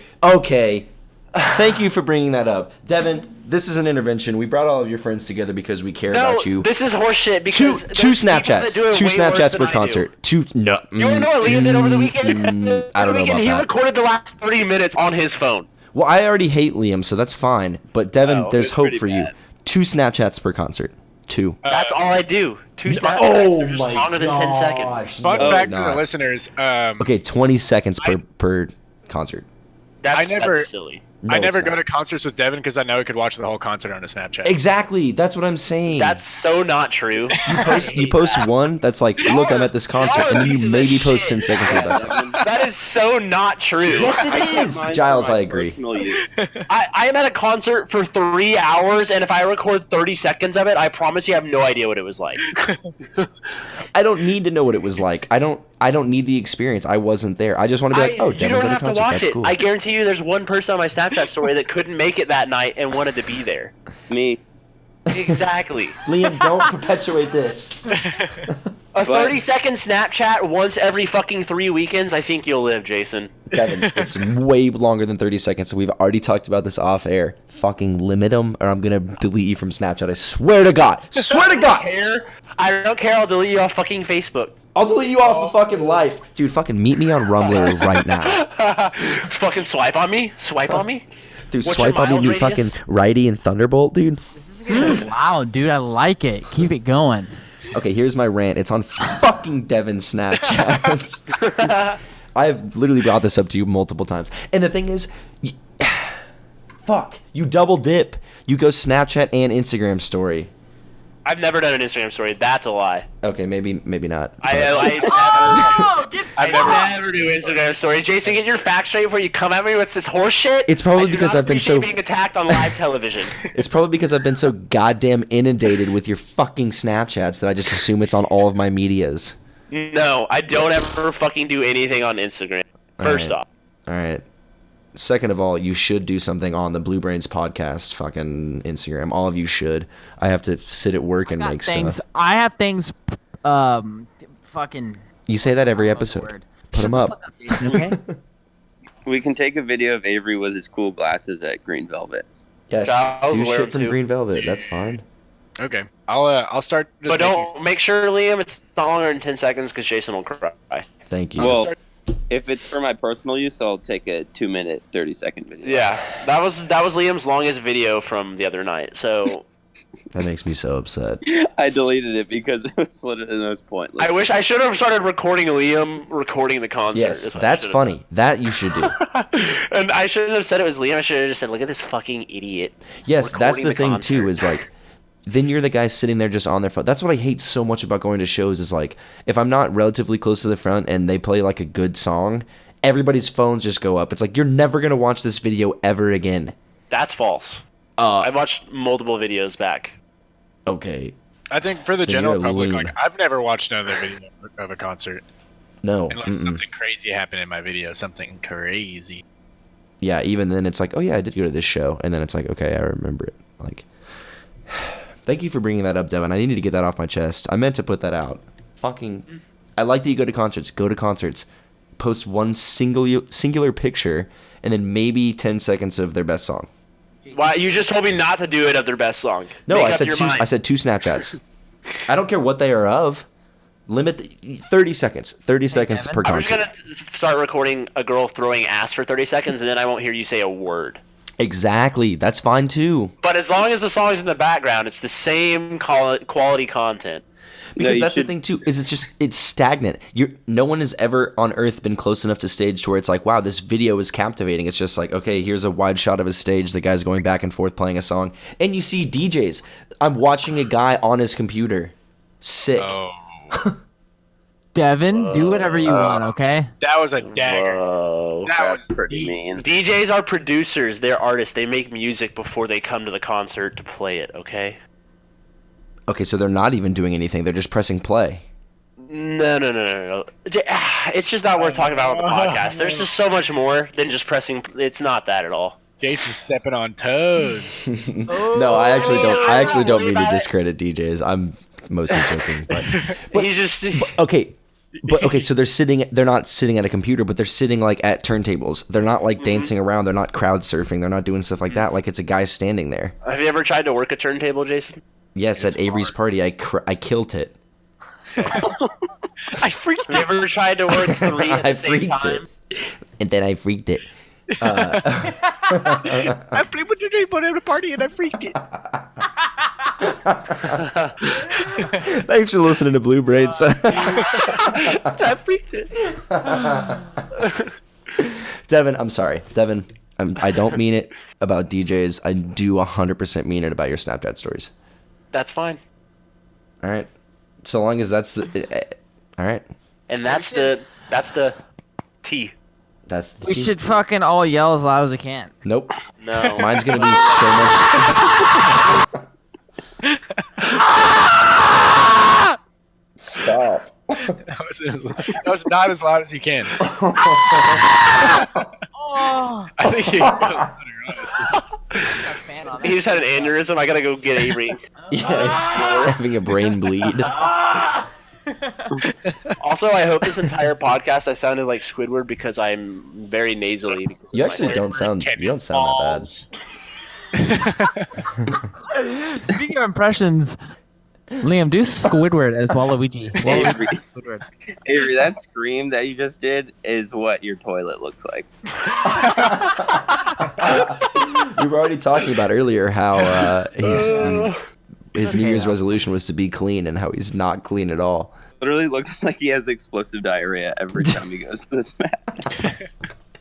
B: Thank you for bringing that up. Devin, this is an intervention. We brought all of your friends together because we care
A: no,
B: about you.
A: this is horseshit.
B: Two
A: Because there's people that do it
B: Two
A: way worse
B: Snapchats
A: than
B: per
A: I do.
B: concert. You
A: You want to know what Liam did over the weekend?
B: I don't know about
A: He
B: that.
A: recorded the last 30 minutes on his phone.
B: Well, I already hate Liam, so that's fine. But Devin,
A: Oh,
B: there's
G: it's
B: hope
G: pretty
B: for you.
G: bad.
B: 2 Snapchats per concert. 2.
A: That's all I do. 2 Snapchats.
B: Oh
A: They're just
B: my
A: longer than 10 seconds.
C: Fun
B: No,
C: fact
B: it's
C: for
B: not.
C: the listeners.
B: Okay, 20 seconds per concert.
A: That's
C: that's
A: silly.
B: No,
C: I never
B: it's
C: go
B: not.
C: to concerts with Devin because I know he could watch the whole concert on a Snapchat.
B: Exactly. That's what I'm saying.
A: That's so not true.
B: you post one that's like, look, I'm at this concert, and then you
A: pieces of
B: maybe post
A: shit.
B: 10 seconds of that.
A: That is so not true.
B: Yes, it is.
G: Mine for
B: Giles,
G: my
B: I agree.
G: personal use.
A: I am at a concert for 3 hours, and if I record 30 seconds of it, I promise you I have no idea what it was like.
B: I don't need to know what it was like. I don't need the experience. I wasn't there. I just want to be like, oh,
A: you
B: Devin's
A: don't
B: at a
A: have to
B: concert.
A: watch
B: That's
A: it.
B: cool.
A: I guarantee you, there's one person on my Snapchat story that couldn't make it that night and wanted to be there.
G: Me.
A: Exactly.
B: Liam, don't perpetuate this.
A: A 30-second Snapchat once every fucking 3 weekends. I think you'll live, Jason.
B: Devin, it's way longer than 30 seconds. We've already talked about this off air. Fucking limit them, or I'm gonna delete you from Snapchat. I swear to God. Swear to God.
A: I don't care. I'll delete you off fucking Facebook.
B: I'll delete you off of fucking life. Dude, fucking meet me on Rumble right now.
A: Fucking swipe on me. Swipe on me.
B: Dude,
A: What's
B: swipe
A: your
B: on me,
A: miles
B: new
A: radius?
B: fucking righty and Thunderbolt, dude.
F: Wow, dude, I like it. Keep it going.
B: Okay, here's my rant. It's on fucking Devin's Snapchat. I've literally brought this up to you multiple times. And the thing is, fuck, you double dip. You go Snapchat and Instagram story.
A: I've never done an Instagram story. That's a lie.
B: Okay, maybe not.
A: I never do Instagram stories. Jason, get your facts straight before you come at me with this horse shit.
B: It's probably
A: I do
B: because
A: not
B: I've been
A: appreciate
B: so
A: being attacked on live television.
B: It's probably because I've been so goddamn inundated with your fucking Snapchats that I just assume it's on all of my medias.
A: No, I don't ever fucking do anything on Instagram. First off.
B: All right. Second of all, you should do something on the Blue Brains podcast fucking Instagram. All of you should. I have to sit at work and make stuff.
F: I have things. Fucking.
B: You say that every
F: I don't know the
B: episode.
F: word.
B: Put them up.
F: Okay.
G: We can take a video of Avery with his cool glasses at Green Velvet.
B: Yes.
A: Giles
B: Do
A: will wear
B: shit
A: them
B: from
A: too.
B: Green Velvet. That's fine.
C: Okay, I'll start. Just
A: But don't make sure, Liam, it's not longer than 10 seconds because Jason will cry.
B: Thank you.
G: Well, if it's for my personal use, I'll take a 2-minute, 30-second video.
A: Yeah, that was Liam's longest video from the other night. So
B: that makes me so upset.
G: I deleted it because it was literally the most pointless.
A: I wish I should have started recording Liam recording the concert.
B: Yes,
A: is what I
B: that's
A: should have
B: funny. That you should do.
A: done. And I shouldn't have said it was Liam. I should have just said, "Look at this fucking idiot."
B: Yes, that's
A: recording
B: the
A: the
B: thing too.
A: concert.
B: Is like, then you're the guy sitting there just on their phone. That's what I hate so much about going to shows. Is like, if I'm not relatively close to the front and they play like a good song, everybody's phones just go up. It's like you're never gonna watch this video ever again.
A: That's false. I watched multiple videos back.
B: Okay.
C: I think for the
B: Then
C: general
B: you're
C: public,
B: lame.
C: like I've never watched another video of a concert
B: No.
C: unless
B: Mm-mm.
C: something crazy happened in my video. Something crazy.
B: Yeah. Even then, it's like, oh yeah, I did go to this show, and then it's like, okay, I remember it. Like, thank you for bringing that up, Devin. I needed to get that off my chest. I meant to put that out. Fucking, I like that you go to concerts. Go to concerts. Post one singular picture, and then maybe 10 seconds of their best song.
A: Why you just told me not to do it of their best song?
B: No,
A: Make
B: I
A: up
B: said
A: your
B: two.
A: mind.
B: I said 2 Snapchats. I don't care what they are of. Limit 30 seconds. 30 seconds
F: Devin.
B: per
A: I'm just
B: concert.
A: gonna start recording a girl throwing ass for 30 seconds, and then I won't hear you say a word.
B: Exactly. That's fine too.
A: But as long as the song's in the background, it's the same quality content.
B: Because
G: you
B: that's
G: should-
B: the thing too. Is it's stagnant. No one has ever on Earth been close enough to stage to where it's like, wow, this video is captivating. It's just like, okay, here's a wide shot of a stage. The guy's going back and forth playing a song, and you see DJs. I'm watching a guy on his computer. Sick.
C: Oh,
F: Devin, do whatever you want, okay?
C: that was a dagger.
A: Whoa.
C: That
G: That's
C: was
G: pretty mean.
A: DJs are producers. They're artists. They make music before they come to the concert to play it, okay?
B: Okay, so they're not even doing anything. They're just pressing play.
A: No. It's just not worth talking about on the podcast. There's just so much more than just pressing. It's not that at all.
C: Jason's stepping on toes.
B: No, I actually don't mean to discredit DJs. I'm mostly joking, but
A: He's just.
B: okay. But okay, so they're not sitting at a computer, but they're sitting like at turntables. They're not like dancing around, they're not crowd surfing, they're not doing stuff like that. Like it's a guy standing there.
A: Have you ever tried to work a turntable, Jason?
B: Yes, at Avery's party I killed it.
C: I freaked
A: Have you ever tried to work 3 at the
B: I
A: same
B: freaked
A: time?
B: it. And then I freaked it.
C: I played with the neighbor at a party and I freaked it.
B: Thanks for listening to Blue Brains.
A: I freaked it.
B: Devin, I'm sorry. Devin, I don't mean it about DJs. I do 100% mean it about your Snapchat stories.
A: That's fine.
B: All right. So long as that's the... all right.
A: And that's the T.
B: That's the
F: We
B: team.
F: should fucking all yell as loud as we can.
B: Nope.
A: No.
B: Mine's going to be so much... Stop.
C: That was not as loud as you can.
F: Oh.
C: I think you can go louder, honestly.
A: He just had an aneurysm. I gotta go get Avery.
B: Yeah, he's having a brain bleed.
A: Also, I hope this entire podcast I sounded like Squidward because I'm very nasally. Because
B: You
A: it's
B: actually
A: my
B: don't sound. You don't sound that bad.
F: Speaking of impressions, Liam, do Squidward as Waluigi.
G: Avery,
F: Squidward.
G: Avery, that scream that you just did is what your toilet looks like.
B: We were already talking about earlier how his New Year's resolution was to be clean and how he's not clean at all.
G: Literally looks like he has explosive diarrhea every time he goes to the bathroom.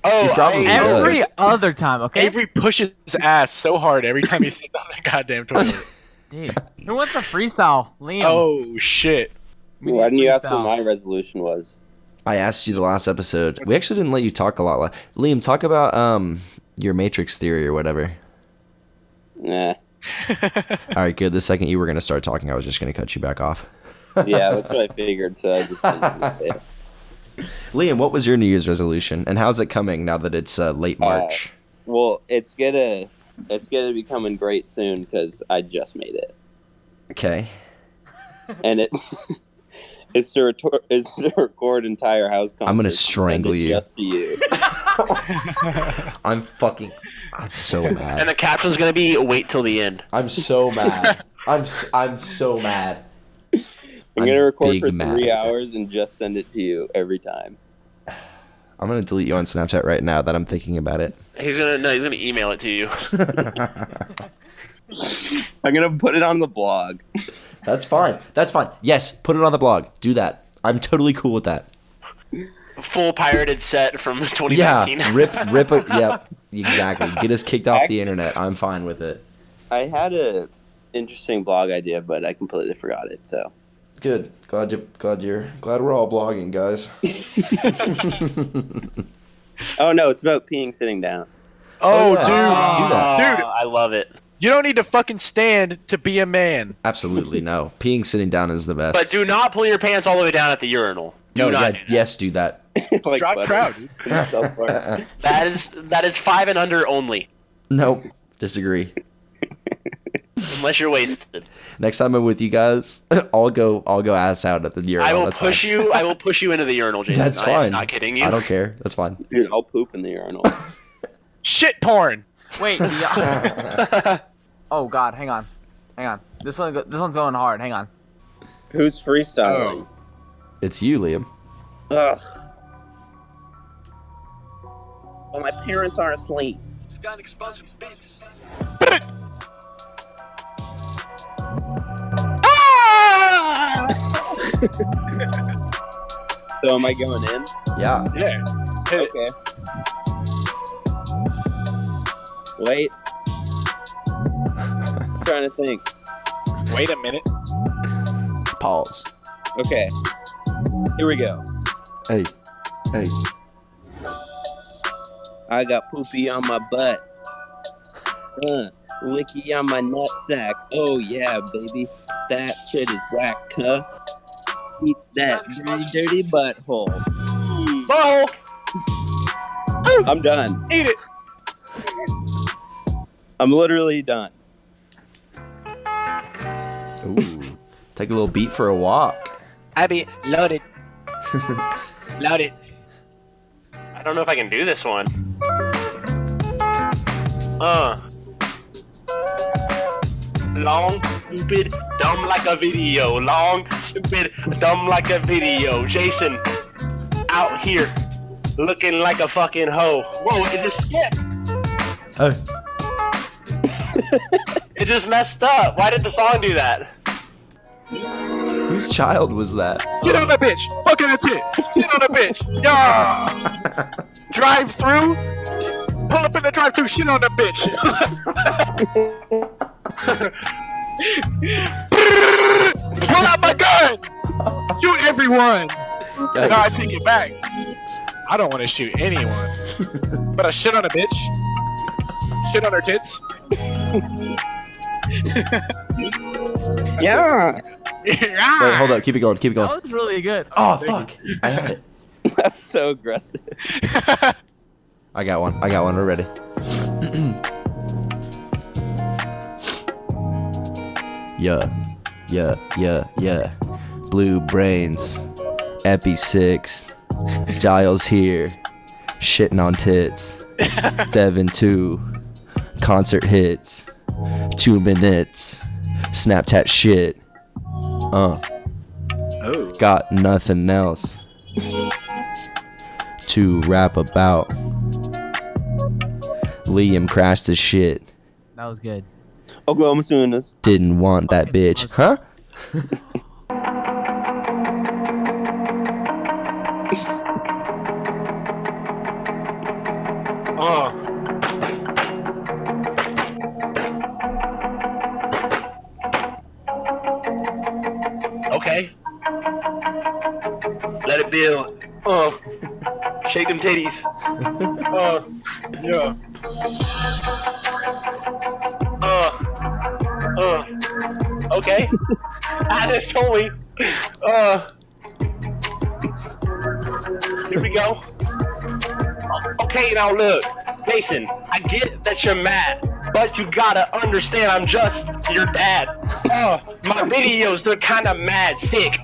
A: Oh,
B: He probably
A: I-
B: does.
F: Every other time, okay?
C: Avery pushes his ass so hard every time he sits on the goddamn toilet.
F: Dude, who wants to freestyle? Liam.
C: Oh shit!
F: We
G: Why
F: need
G: didn't you ask what
F: freestyle.
G: my resolution was?
B: I asked you the last episode. We actually didn't let you talk a lot. Liam, talk about your Matrix theory or whatever.
G: Nah.
B: All right, good. The second you were going to start talking, I was just going to cut you back off.
G: Yeah, that's what I figured, so I just didn't say it.
B: Liam, what was your New Year's resolution, and how's it coming now that it's late March?
G: Well, it's gonna be coming great soon because I just made it,
B: Okay.
G: and it's to record entire house concerts.
B: I'm gonna
G: and send
B: strangle
G: it
B: you.
G: Just to you.
B: I'm so mad.
A: And the caption's gonna be "Wait till the end."
B: I'm so mad. I'm so mad.
G: I'm gonna record
B: big
G: for
B: mad.
G: 3 hours and just send it to you every time.
B: I'm gonna delete you on Snapchat right now that I'm thinking about it.
A: He's gonna email it to you.
G: I'm gonna put it on the blog.
B: That's fine. That's fine. Yes, put it on the blog. Do that. I'm totally cool with that.
A: Full pirated set from
B: Yeah,
A: 2019.
B: rip it. Yep, exactly. Get us kicked off the internet. I'm fine with it.
G: I had a interesting blog idea, but I completely forgot it. So
B: Good. Glad we're all blogging, guys.
G: oh no, it's about peeing sitting down.
C: Oh,
B: yeah.
C: dude,
B: Do that.
C: Dude.
A: I love it.
C: you don't need to fucking stand to be a man.
B: Absolutely no. Peeing sitting down is the best.
A: But do not pull your pants all the way down at the urinal. Do
B: no,
A: not.
B: yeah,
A: do that.
B: yes, do that.
G: Like
C: Drop
G: butter.
C: trout, dude.
G: So far.
A: That is 5 and under only,
B: Nope. Disagree.
A: unless you're wasted.
B: Next time I'm with you guys, I'll go ass out at the urinal.
A: I will
B: That's
A: push
B: fine.
A: you. I will push you into the urinal, Jason.
B: That's
A: I
B: fine.
A: am not kidding you.
B: I don't care. That's fine.
G: Dude, I'll poop in the urinal.
C: Shit porn.
F: Wait. Oh God, hang on. This one's going hard. Hang on.
G: Who's freestyling?
B: It's you, Liam.
G: Ugh. Well, my parents are asleep. So am I going in?
B: Yeah.
C: Yeah. Hit it.
G: Okay. Wait. Trying to think.
C: Wait a minute.
B: Pause.
G: Okay. Here we go.
B: Hey.
G: I got poopy on my butt. Licky on my nutsack. Oh yeah, baby. That shit is whack, huh? Eat that dirty butthole.
A: Oh,
G: I'm done.
C: Eat it.
G: I'm literally done.
B: Ooh. Take a little beat for a walk.
C: I be loaded. Loaded.
A: I don't know if I can do this one. Long, stupid, dumb like a video. Long, stupid, dumb like a video. Jason, out here, looking like a fucking hoe. Whoa, it just skipped.
B: Oh.
A: It just messed up. Why did the song do that?
B: Whose child was that?
C: Get on the bitch. Fucking that's it. Get on the bitch. Yeah. Drive through. Pull up in the drive through. Shit on the bitch. Pull out my gun. Shoot everyone. No, I take it back. I don't want to shoot anyone. But I shit on a bitch. Shit on her tits.
G: Yeah.
B: Wait, hold up. Keep it going. Keep it going.
F: That was really good.
B: Oh, fuck. I had it.
G: That's so aggressive.
B: I got one. We're ready. Yeah. Blue Brains. Epi 6. Giles here. Shitting on tits. Devin 2. Concert hits. 2 minutes. Snapchat shit.
A: Oh.
B: Got nothing else to rap about. Liam crashed his shit.
F: That was good.
G: Oklahoma Sooners.
B: Didn't want that bitch. Huh?
A: Oh. Okay. Let it build. Oh. Shake them titties. Oh.
E: Yeah.
A: Okay. Alex told me. Here we go. Okay, now look. Jason, I get that you're mad, but you gotta understand I'm just your dad. My videos, they're kinda mad sick.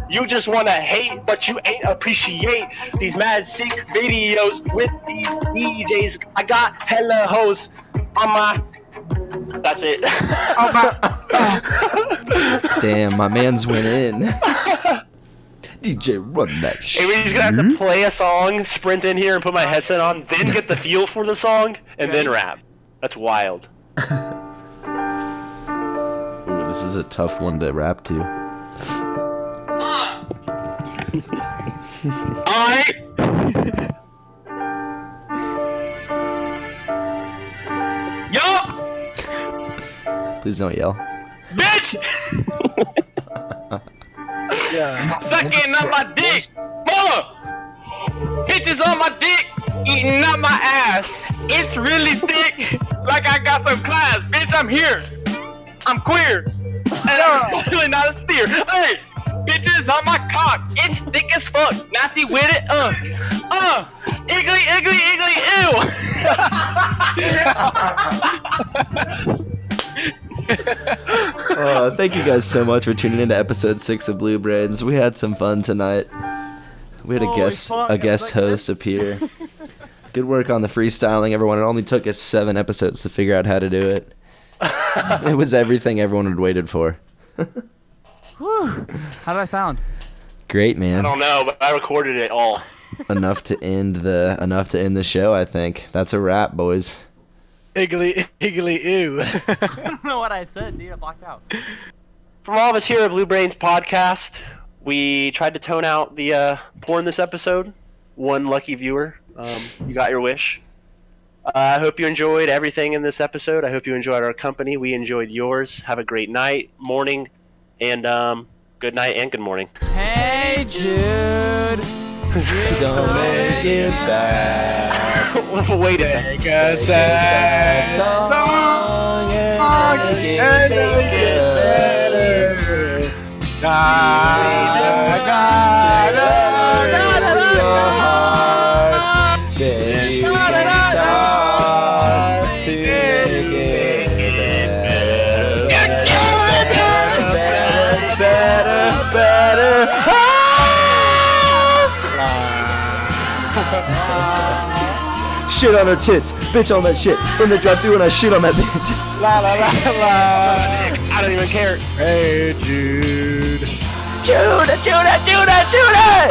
A: You just wanna hate, but you ain't appreciate these mad sick videos with these DJs. I got hella hoes on my... That's it.
B: Damn, my man's went in. DJ, run that shit.
A: Hey, we're just gonna have to play a song, sprint in here and put my headset on, then get the feel for the song, and then rap. That's wild.
B: Ooh, this is a tough one to rap to.
A: Alright! Yup!
B: Please don't yell.
A: Bitch!
E: Yeah.
A: Sucking on my dick! More! Bitches on my dick, eating up my ass. It's really thick, like I got some class. Bitch, I'm here. I'm queer. And I'm really not a steer. Hey! Bitches on my cock. It's thick as fuck. Nasty with it. Iggly, iggly, iggly, ew.
B: Thank you guys so much for tuning in to episode 6 of Blue Brains. We had some fun tonight. We had a guest host appear. Good work on the freestyling, everyone. It only took us 7 episodes to figure out how to do it. It was everything everyone had waited for.
F: Whew. How did I sound?
B: Great, man.
A: I don't know, but I recorded it all.
B: enough to end the show, I think. That's a wrap, boys.
E: Iggly, iggly, ew.
F: I don't know what I said, dude. I blocked out.
A: From all of us here at Blue Brains Podcast, we tried to tone out the porn this episode. One lucky viewer. You got your wish. I hope you enjoyed everything in this episode. I hope you enjoyed our company. We enjoyed yours. Have a great night, morning, and good night and good morning.
F: Hey, Jude.
B: Don't make it bad.
A: Wait a second.
E: Take a sad song and make it better.
B: Shit on her tits, bitch on that shit. In the drive-thru and I shit on that bitch.
E: La la la la.
A: I don't even care.
E: Hey, Jude.
B: Judah, Judah, Judah, Judah!